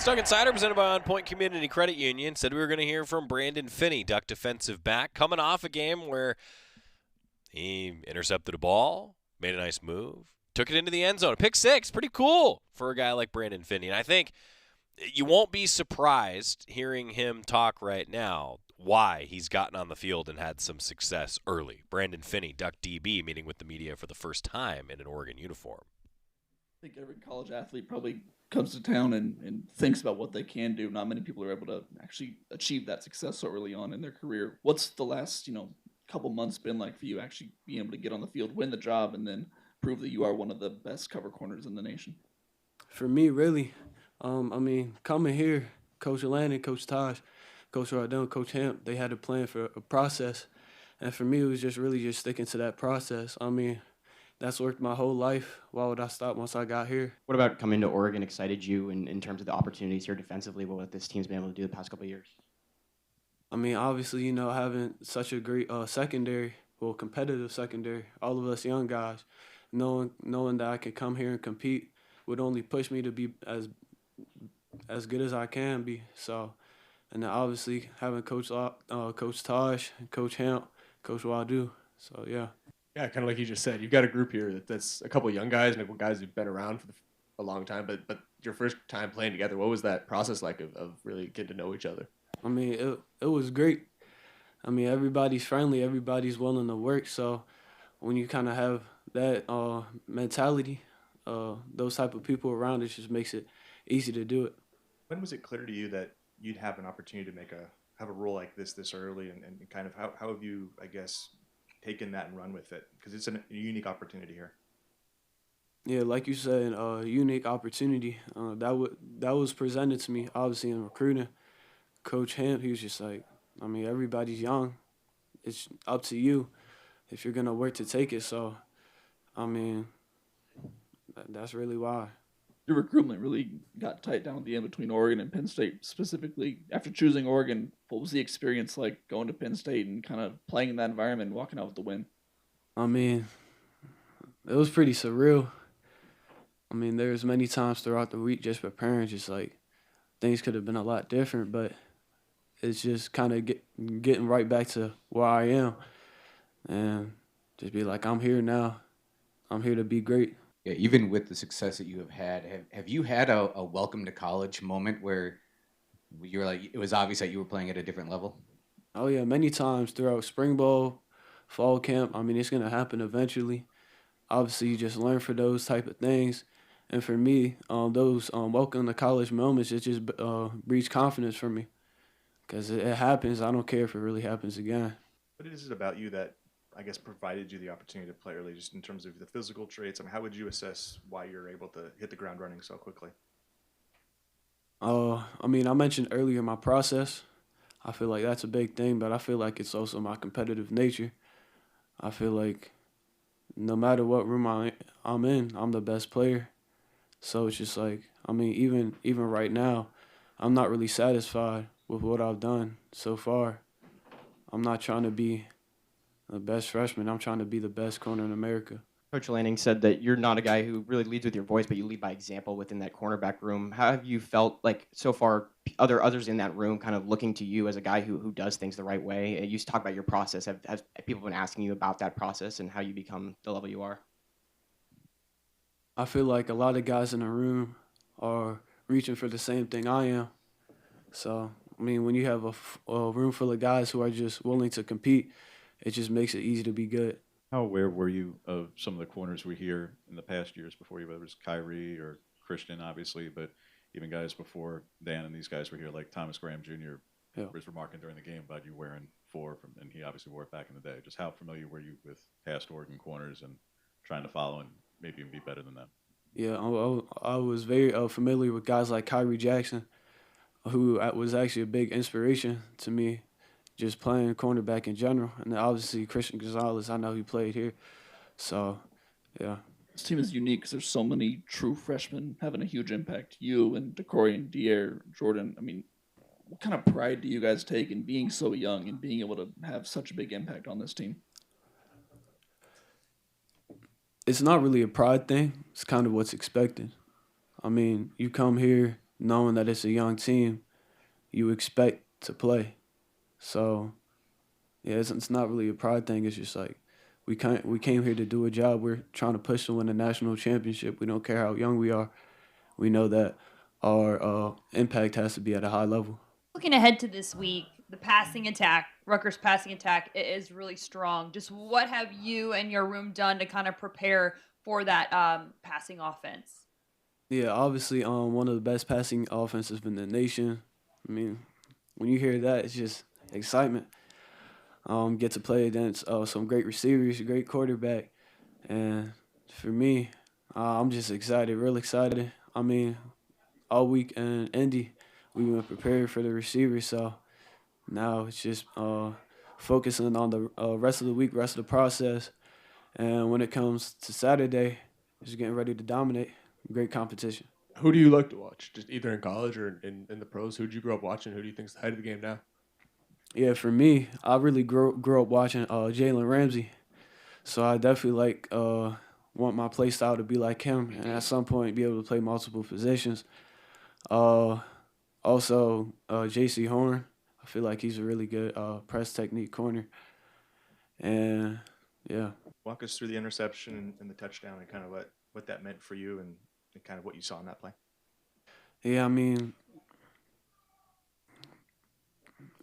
Speaker 9: Duck Insider, presented by OnPoint Community Credit Union, said we were going to hear from Brandon Finney, Duck defensive back, coming off a game where he intercepted a ball, made a nice move, took it into the end zone. Pick six, pretty cool for a guy like Brandon Finney. And I think you won't be surprised hearing him talk right now why he's gotten on the field and had some success early. Brandon Finney, Duck DB, meeting with the media for the first time in an Oregon uniform.
Speaker 7: I think every college athlete probably comes to town and thinks about what they can do. Not many people are able to actually achieve that success so early on in their career. What's the last, couple months been like for you actually being able to get on the field, win the job, and then prove that you are one of the best cover corners in the nation?
Speaker 8: For me, really, coming here, Coach Lanning, Coach Taj, Coach Rodell, Coach Hamp, they had a plan for a process. And for me, it was just really sticking to that process. That's worked my whole life. Why would I stop once I got here?
Speaker 26: What about coming to Oregon excited you in terms of the opportunities here defensively, what this team's been able to do the past couple of years?
Speaker 8: Obviously, having such a great secondary, competitive secondary, all of us young guys, knowing that I can come here and compete would only push me to be as good as I can be. So, and then obviously having Coach Taj, Coach Hamp, Coach Wadu. So, yeah.
Speaker 27: Yeah, kind of like you just said, you've got a group here that's a couple of young guys, maybe guys who've been around for a long time, but your first time playing together, what was that process like of really getting to know each other?
Speaker 8: It was great. Everybody's friendly, everybody's willing to work, so when you kind of have that mentality, those type of people around, it just makes it easy to do it.
Speaker 3: When was it clear to you that you'd have an opportunity to have a role like this early, and kind of how have you, I guess, taken that and run with it? Because it's a unique opportunity here.
Speaker 8: Yeah, like you said, a unique opportunity. That was presented to me, obviously, in recruiting. Coach Hamp, he was just like, everybody's young. It's up to you if you're going to work to take it. So, that's really why.
Speaker 7: your recruitment really got tight down at the end between Oregon and Penn State specifically. After choosing Oregon, what was the experience like going to Penn State and kind of playing in that environment and walking out with the win?
Speaker 8: I mean, it was pretty surreal. I mean, there's many times throughout the week just preparing, just like things could have been a lot different, but it's just kind of getting right back to where I am and just be like, I'm here now. I'm here to be great.
Speaker 4: Yeah, even with the success that you have had, have you had a welcome to college moment where you're like, it was obvious that you were playing at a different level?
Speaker 8: Oh, yeah, many times throughout spring ball, fall camp. I mean, it's going to happen eventually. Obviously, you just learn for those type of things. And for me, those welcome to college moments, it just breeds confidence for me. Because it happens. I don't care if it really happens again.
Speaker 11: What is it about you that, I guess, provided you the opportunity to play early, just in terms of the physical traits? I mean, how would you assess why you're able to hit the ground running so quickly?
Speaker 8: I mean, I mentioned earlier my process. I feel like that's a big thing, but I feel like it's also my competitive nature. I feel like no matter what room I'm in, I'm the best player. So it's just like, I mean, even right now, I'm not really satisfied with what I've done so far. I'm not trying to be the best freshman. I'm trying to be the best corner in America.
Speaker 26: Coach Lanning said that you're not a guy who really leads with your voice, but you lead by example within that cornerback room. How have you felt like so far others in that room kind of looking to you as a guy who does things the right way? You talk about your process. Have people been asking you about that process and how you become the level you are?
Speaker 8: I feel like a lot of guys in the room are reaching for the same thing I am. So, I mean, when you have a room full of guys who are just willing to compete, it just makes it easy to be good.
Speaker 3: How aware were you of some of the corners we hear in the past years before you, whether it was Kyrie or Christian, obviously, but even guys before Dan and these guys were here, like Thomas Graham Jr. was remarking during the game about you wearing 4, and he obviously wore it back in the day. Just how familiar were you with past Oregon corners and trying to follow and maybe even be better than them?
Speaker 8: Yeah, I was very familiar with guys like Kyrie Jackson, who was actually a big inspiration to me, just playing cornerback in general. And then obviously Christian Gonzalez, I know he played here. So, yeah.
Speaker 7: This team is unique because there's so many true freshmen having a huge impact. You and Decorian, Dier, Jordan. I mean, what kind of pride do you guys take in being so young and being able to have such a big impact on this team?
Speaker 8: It's not really a pride thing. It's kind of what's expected. I mean, you come here knowing that it's a young team, you expect to play. So, yeah, it's not really a pride thing. It's just like we came here to do a job. We're trying to push to win a national championship. We don't care how young we are. We know that our impact has to be at a high level.
Speaker 12: Looking ahead to this week, the passing attack, Rutgers passing attack is really strong. Just what have you and your room done to kind of prepare for that passing offense?
Speaker 8: Yeah, obviously, one of the best passing offenses in the nation. I mean, when you hear that, it's just excitement. Get to play against some great receivers, great quarterback, and for me, I'm just excited, real excited. I mean, all week in Indy, we've been prepared for the receivers, so now it's just focusing on the rest of the week, rest of the process, and when it comes to Saturday, just getting ready to dominate. Great competition.
Speaker 27: Who do you like to watch? Just either in college or in the pros? Who did you grow up watching? Who do you think's the head of the game now?
Speaker 8: Yeah, for me, I really grew up watching Jalen Ramsey, so I definitely want my play style to be like him, and at some point be able to play multiple positions. Also, J.C. Horn, I feel like he's a really good press technique corner, and yeah.
Speaker 11: Walk us through the interception and the touchdown and kind of what that meant for you and kind of what you saw in that play.
Speaker 8: Yeah, I mean,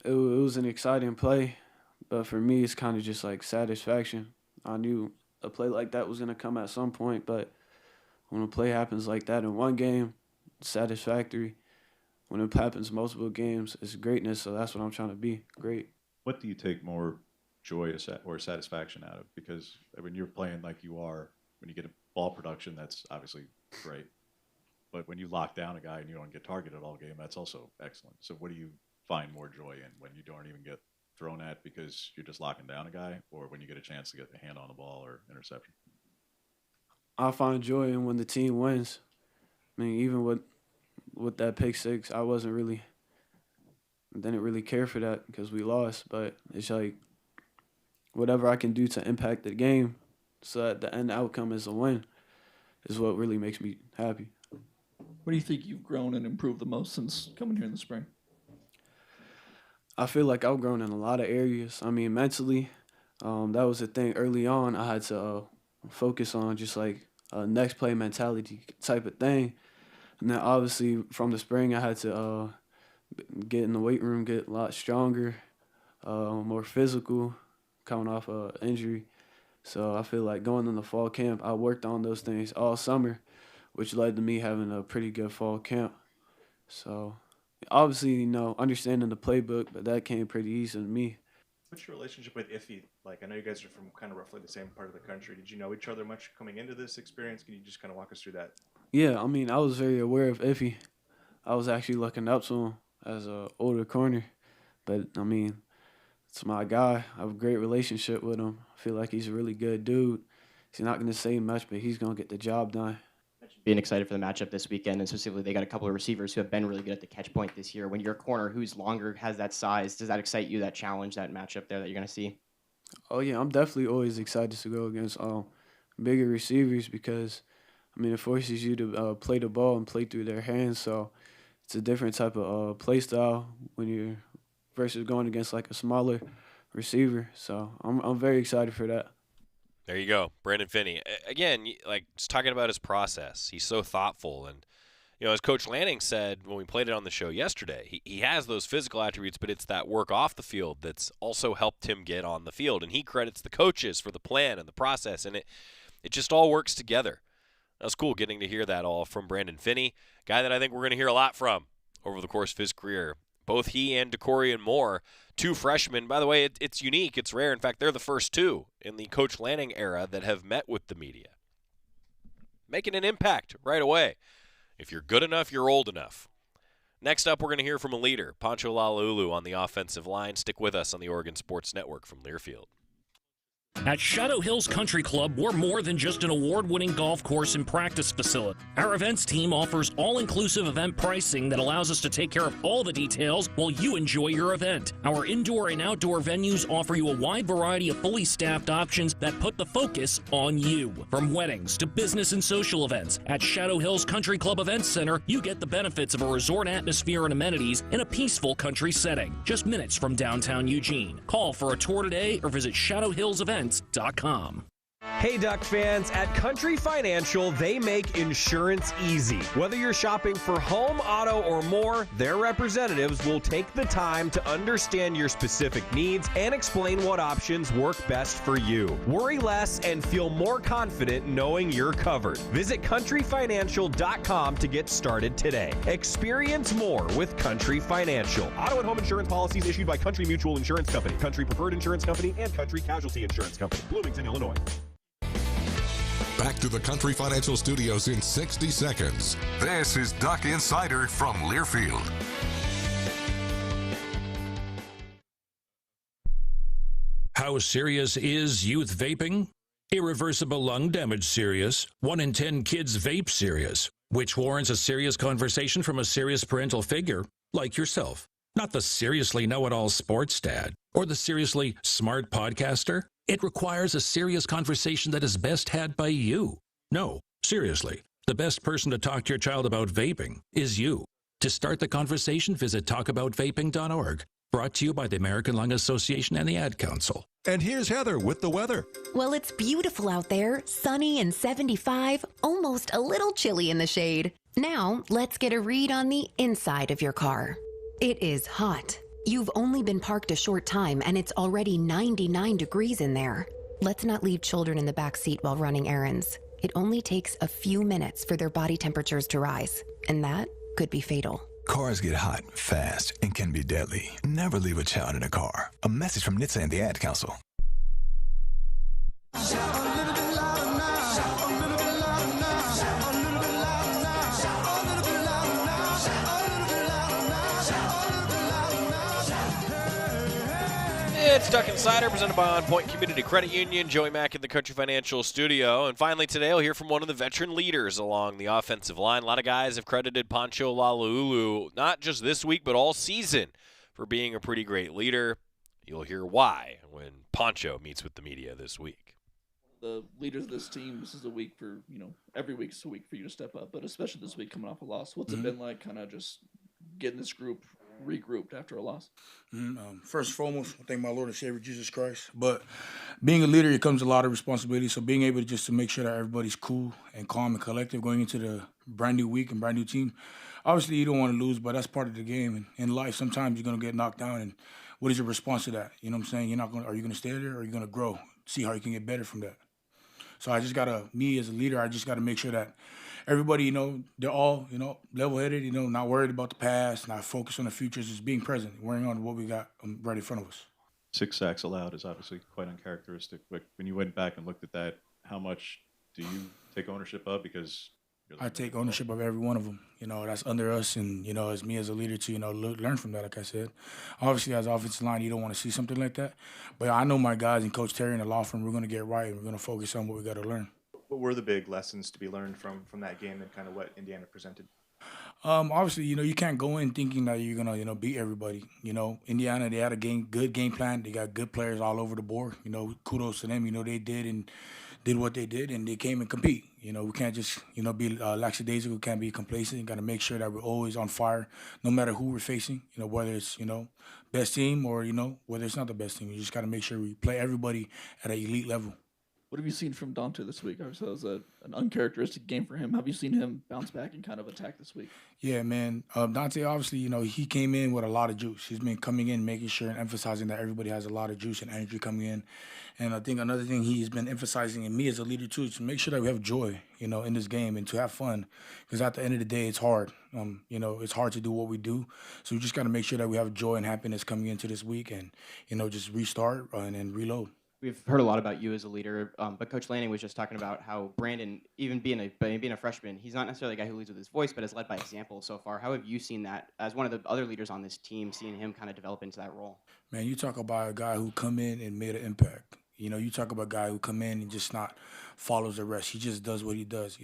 Speaker 8: it was an exciting play, but for me, it's kind of just like satisfaction. I knew a play like that was going to come at some point, but when a play happens like that in one game, it's satisfactory. When it happens multiple games, it's greatness, so that's what I'm trying to be, great.
Speaker 3: What do you take more joy or satisfaction out of? Because when you're playing like you are, when you get a ball production, that's obviously great. But when you lock down a guy and you don't get targeted all game, that's also excellent. So what do you find more joy in when you don't even get thrown at because you're just locking down a guy, or when you get a chance to get a hand on the ball or interception?
Speaker 8: I find joy in when the team wins. I mean, even with that pick six, I didn't really care for that because we lost. But it's like whatever I can do to impact the game so that the end outcome is a win is what really makes me happy.
Speaker 7: Where do you think you've grown and improved the most since coming here in the spring?
Speaker 8: I feel like I've grown in a lot of areas. I mean, mentally, that was the thing early on. I had to focus on just like a next play mentality type of thing. And then obviously from the spring, I had to get in the weight room, get a lot stronger, more physical, coming off an injury. So I feel like going in the fall camp, I worked on those things all summer, which led to me having a pretty good fall camp. So obviously, understanding the playbook, but that came pretty easy to me.
Speaker 11: What's your relationship with Iffy? Like, I know you guys are from kind of roughly the same part of the country. Did you know each other much coming into this experience? Can you just kind of walk us through that?
Speaker 8: Yeah, I mean, I was very aware of Iffy. I was actually looking up to him as an older corner. But, I mean, it's my guy. I have a great relationship with him. I feel like he's a really good dude. He's not going to say much, but he's going to get the job done.
Speaker 26: Being excited for the matchup this weekend, and specifically they got a couple of receivers who have been really good at the catch point this year. When your corner who's longer has that size, does that excite you, that challenge, that matchup there that you're going to see?
Speaker 8: Oh, yeah, I'm definitely always excited to go against bigger receivers because, I mean, it forces you to play the ball and play through their hands. So it's a different type of play style when you're versus going against like a smaller receiver. So I'm very excited for that.
Speaker 9: There you go, Brandon Finny. Again, like just talking about his process, he's so thoughtful. And, as Coach Lanning said when we played it on the show yesterday, he has those physical attributes, but it's that work off the field that's also helped him get on the field. And he credits the coaches for the plan and the process, and it just all works together. That was cool getting to hear that all from Brandon Finny, a guy that I think we're going to hear a lot from over the course of his career. Both he and DeCorian Moore, two freshmen. By the way, it's unique. It's rare. In fact, they're the first two in the Coach Lanning era that have met with the media. Making an impact right away. If you're good enough, you're old enough. Next up, we're going to hear from a leader, Poncho Lalulu on the offensive line. Stick with us on the Oregon Sports Network from Learfield.
Speaker 14: At Shadow Hills Country Club, we're more than just an award-winning golf course and practice facility. Our events team offers all-inclusive event pricing that allows us to take care of all the details while you enjoy your event. Our indoor and outdoor venues offer you a wide variety of fully staffed options that put the focus on you. From weddings to business and social events, at Shadow Hills Country Club Events Center, you get the benefits of a resort atmosphere and amenities in a peaceful country setting, just minutes from downtown Eugene. Call for a tour today or visit shadowhillsevents.com.
Speaker 15: Hey Duck fans, at Country Financial, they make insurance easy. Whether you're shopping for home, auto, or more, their representatives will take the time to understand your specific needs and explain what options work best for you. Worry less and feel more confident knowing you're covered. Visit countryfinancial.com to get started today. Experience more with Country Financial. Auto and home insurance policies issued by Country Mutual Insurance Company, Country Preferred Insurance Company, and Country Casualty Insurance Company, Bloomington, Illinois.
Speaker 2: Back to the Country Financial Studios in 60 seconds. This is Duck Insider from Learfield.
Speaker 14: How serious is youth vaping? Irreversible lung damage serious. 1 in 10 kids vape serious, which warrants a serious conversation from a serious parental figure like yourself. Not the seriously know-it-all sports dad or the seriously smart podcaster. It requires a serious conversation that is best had by you. No, seriously, the best person to talk to your child about vaping is you. To start the conversation, visit talkaboutvaping.org. Brought to you by the American Lung Association and the Ad Council.
Speaker 2: And here's Heather with the weather.
Speaker 17: Well, it's beautiful out there, sunny and 75, almost a little chilly in the shade. Now, let's get a read on the inside of your car. It is hot. You've only been parked a short time and it's already 99 degrees in there. Let's not leave children in the back seat while running errands. It only takes a few minutes for their body temperatures to rise, and that could be fatal.
Speaker 18: Cars get hot, fast, and can be deadly. Never leave a child in a car. A message from NHTSA and the Ad Council.
Speaker 9: It's Duck Insider presented by OnPoint Community Credit Union. Joey Mack in the Country Financial Studio. And finally today, we'll hear from one of the veteran leaders along the offensive line. A lot of guys have credited Poncho Lalulu, not just this week, but all season, for being a pretty great leader. You'll hear why when Poncho meets with the media this week.
Speaker 7: The leaders of this team, this is a week for, every week's a week for you to step up, but especially this week coming off a loss. What's it been like kind of just getting this group regrouped after a loss?
Speaker 16: First and foremost, I thank my Lord and Savior Jesus Christ. But being a leader, it comes a lot of responsibility. So being able to make sure that everybody's cool and calm and collective going into the brand new week and brand new team. Obviously, you don't want to lose, but that's part of the game. And in life, sometimes you're going to get knocked down. And what is your response to that? You know what I'm saying? Are you going to stay there or are you going to grow? See how you can get better from that. So me as a leader, I just got to make sure that everybody, they're all, level-headed, not worried about the past, not focused on the future, just being present, worrying on what we got right in front of us.
Speaker 3: 6 sacks allowed is obviously quite uncharacteristic. But when you went back and looked at that, how much do you take ownership of? Because
Speaker 16: I take ownership of every one of them. That's under us, and as me as a leader to learn from that. Like I said, obviously as offensive line, you don't want to see something like that. But I know my guys and Coach Terry and the law firm, we're going to get right, and we're going to focus on what we got to learn.
Speaker 11: What were the big lessons to be learned from that game and kind of what Indiana presented?
Speaker 16: Obviously, you can't go in thinking that you're gonna, beat everybody. Indiana, they had a good game plan. They got good players all over the board. Kudos to them. They did what they did, and they came and compete. We can't just, be lackadaisical. We can't be complacent. You got to make sure that we're always on fire, no matter who we're facing. Whether it's, best team or, whether it's not the best team. You just got to make sure we play everybody at an elite level.
Speaker 7: What have you seen from Dante this week? Obviously, that was an uncharacteristic game for him. Have you seen him bounce back and kind of attack this week?
Speaker 16: Yeah, man. Dante, obviously, he came in with a lot of juice. He's been coming in, making sure and emphasizing that everybody has a lot of juice and energy coming in. And I think another thing he's been emphasizing in me as a leader, too, is to make sure that we have joy, in this game and to have fun. Because at the end of the day, it's hard. It's hard to do what we do. So we just got to make sure that we have joy and happiness coming into this week and, just restart and then reload.
Speaker 26: We've heard a lot about you as a leader, but Coach Lanning was just talking about how Brandon, even being a freshman, he's not necessarily a guy who leads with his voice, but has led by example so far. How have you seen that as one of the other leaders on this team, seeing him kind of develop into that role?
Speaker 16: Man, you talk about a guy who come in and made an impact. You talk about a guy who come in and just not follows the rest. He just does what he does.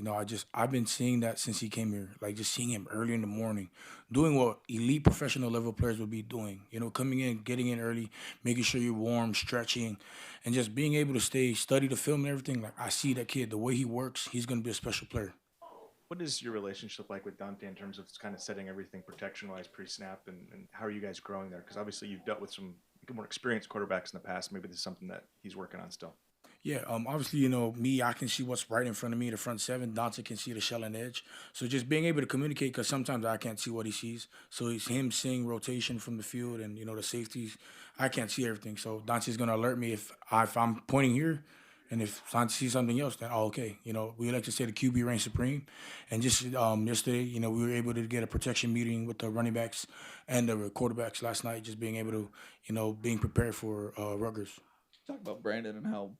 Speaker 16: I've been seeing that since he came here, like just seeing him early in the morning, doing what elite professional level players would be doing. Coming in, getting in early, making sure you're warm, stretching, and just being able to study the film and everything. Like I see that kid, the way he works, he's going to be a special player.
Speaker 11: What is your relationship like with Dante in terms of kind of setting everything protection-wise pre-snap, and how are you guys growing there? Because obviously you've dealt with some more experienced quarterbacks in the past. Maybe this is something that he's working on still.
Speaker 16: Yeah, obviously, me, I can see what's right in front of me, the front seven. Dante can see the shell and edge. So just being able to communicate, because sometimes I can't see what he sees. So it's him seeing rotation from the field and, the safeties. I can't see everything. So Dante's going to alert me if I'm pointing here. And if Dante sees something else, then, okay. We like to say the QB reigns supreme. And just yesterday, we were able to get a protection meeting with the running backs and the quarterbacks last night, just being able to, being prepared for Rutgers.
Speaker 7: Talk about Brandon and how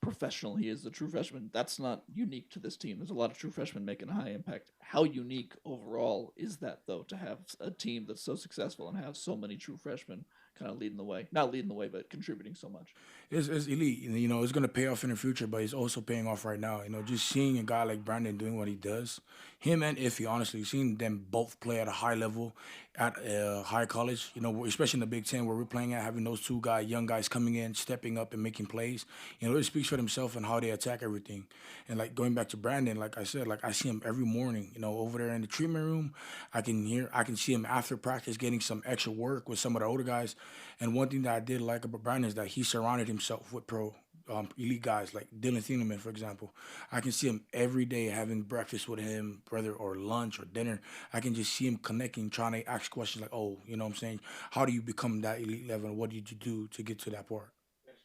Speaker 7: professional he is, the true freshman. That's not unique to this team. There's a lot of true freshmen making a high impact. How unique overall is that, though, to have a team that's so successful and have so many true freshmen kind of leading the way? Not leading the way, but contributing so much.
Speaker 16: It's elite. It's going to pay off in the future, but it's also paying off right now. Just seeing a guy like Brandon doing what he does, him and Iffy, honestly, seeing them both play at a high level, at a high college, especially in the Big Ten where we're playing at, having those two young guys coming in, stepping up and making plays, it speaks for themselves and how they attack everything. And like going back to Brandon, like I said, like I see him every morning, over there in the treatment room. I can see him after practice getting some extra work with some of the older guys. And one thing that I did like about Brandon is that he surrounded himself with elite guys like Dylan Thieneman, for example. I can see him every day having breakfast with him, whether or lunch or dinner. I can just see him connecting, trying to ask questions like, oh, what I'm saying? How do you become that elite level? And what did you do to get to that part?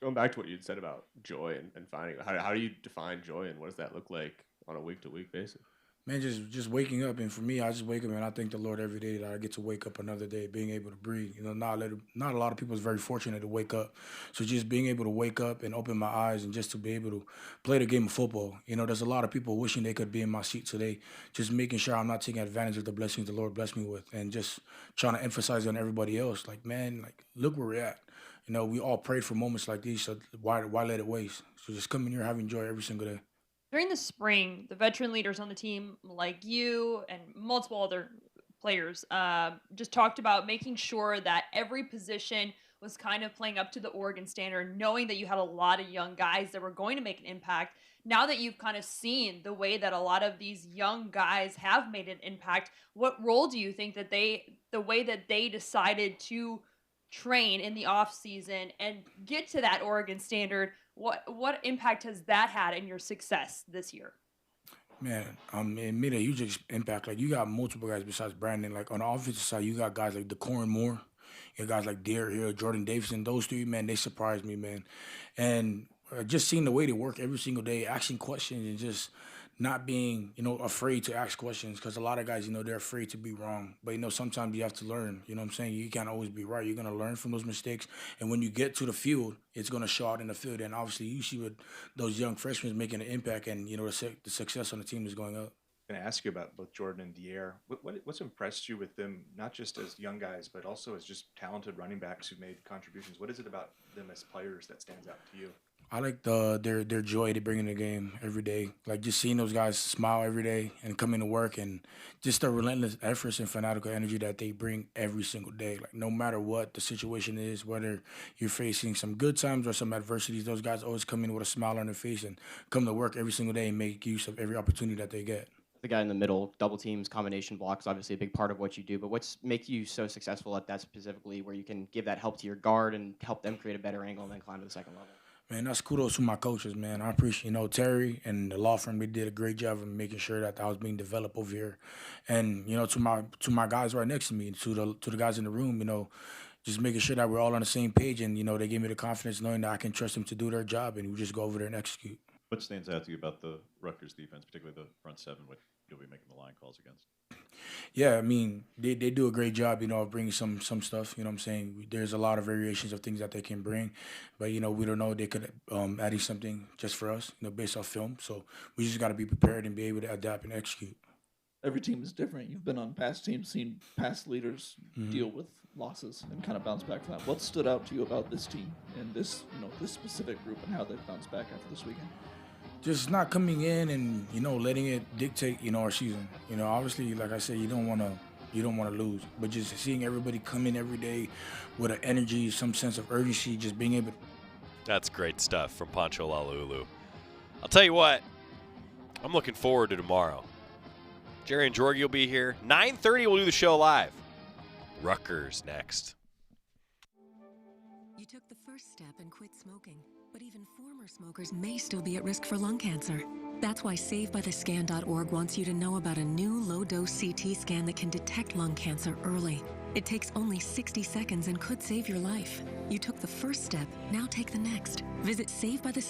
Speaker 27: Going back to what you'd said about joy and finding, how do you define joy and what does that look like on a week-to-week basis?
Speaker 16: Man, just waking up, and for me, I just wake up and I thank the Lord every day that I get to wake up another day, being able to breathe. Not a lot of people is very fortunate to wake up. So just being able to wake up and open my eyes and just to be able to play the game of football. There's a lot of people wishing they could be in my seat today, just making sure I'm not taking advantage of the blessings the Lord blessed me with, and just trying to emphasize on everybody else. Like, man, like look where we're at. You know, we all prayed for moments like these, so why let it waste? So just come in here, have enjoy every single day.
Speaker 12: During the spring, the veteran leaders on the team, like you and multiple other players, just talked about making sure that every position was kind of playing up to the Oregon standard, knowing that you had a lot of young guys that were going to make an impact. Now that you've kind of seen the way that a lot of these young guys have made an impact, what role do you think that the way that they decided to train in the off season and get to that Oregon standard, what impact has that had in your success this year?
Speaker 16: Man, it made a huge impact. Like, you got multiple guys besides Brandon. Like, on the offensive side, you got guys like DeCorin Moore. You got guys like Derek Hill, Jordan Davidson. Those three, man, they surprised me, man. And just seeing the way they work every single day, asking questions and just not being, afraid to ask questions, because a lot of guys, they're afraid to be wrong. But, sometimes you have to learn, you know what I'm saying? You can't always be right. You're going to learn from those mistakes. And when you get to the field, it's going to show out in the field. And obviously you see with those young freshmen making an impact, and, the success on the team is going up.
Speaker 11: I'm going to ask you about both Jordan and Dier. What's impressed you with them, not just as young guys, but also as just talented running backs who made contributions? What is it about them as players that stands out to you?
Speaker 16: I like their joy they bring in the game every day. Like, just seeing those guys smile every day and come into work, and just the relentless efforts and fanatical energy that they bring every single day. Like, no matter what the situation is, whether you're facing some good times or some adversities, those guys always come in with a smile on their face and come to work every single day and make use of every opportunity that they get.
Speaker 26: The guy in the middle, double teams, combination blocks, obviously a big part of what you do. But what's make you so successful at that specifically, where you can give that help to your guard and help them create a better angle and then climb to the second level?
Speaker 16: Man, that's kudos to my coaches, man. I appreciate, Terry and the law firm. They did a great job of making sure that was being developed over here. And, to my guys right next to me, to the guys in the room, just making sure that we're all on the same page. And, they gave me the confidence knowing that I can trust them to do their job, and we just go over there and execute.
Speaker 3: What stands out to you about the Rutgers defense, particularly the front seven, what you'll be making the line calls against?
Speaker 16: Yeah, I mean, they do a great job, of bringing some stuff, you know what I'm saying? There's a lot of variations of things that they can bring, but, we don't know they could add some just for us, based off film. So we just got to be prepared and be able to adapt and execute.
Speaker 7: Every team is different. You've been on past teams, seen past leaders deal with losses and kind of bounce back from that. What stood out to you about this team and this, this specific group and how they've bounced back after this weekend?
Speaker 16: Just not coming in and, letting it dictate, our season. Obviously, like I said, you don't want to lose, but just seeing everybody come in every day with an energy, some sense of urgency, just being able to.
Speaker 9: That's great stuff from Poncho Lalulu. I'll tell you what, I'm looking forward to tomorrow. Jerry and Jorgie will be here. 9:30, we'll do the show live. Rutgers next.
Speaker 19: You took the first step and quit smoking, but even former smokers may still be at risk for lung cancer. That's why SaveByTheScan.org wants you to know about a new low-dose CT scan that can detect lung cancer early. It takes only 60 seconds and could save your life. You took the first step, now take the next. Visit SaveByTheScan.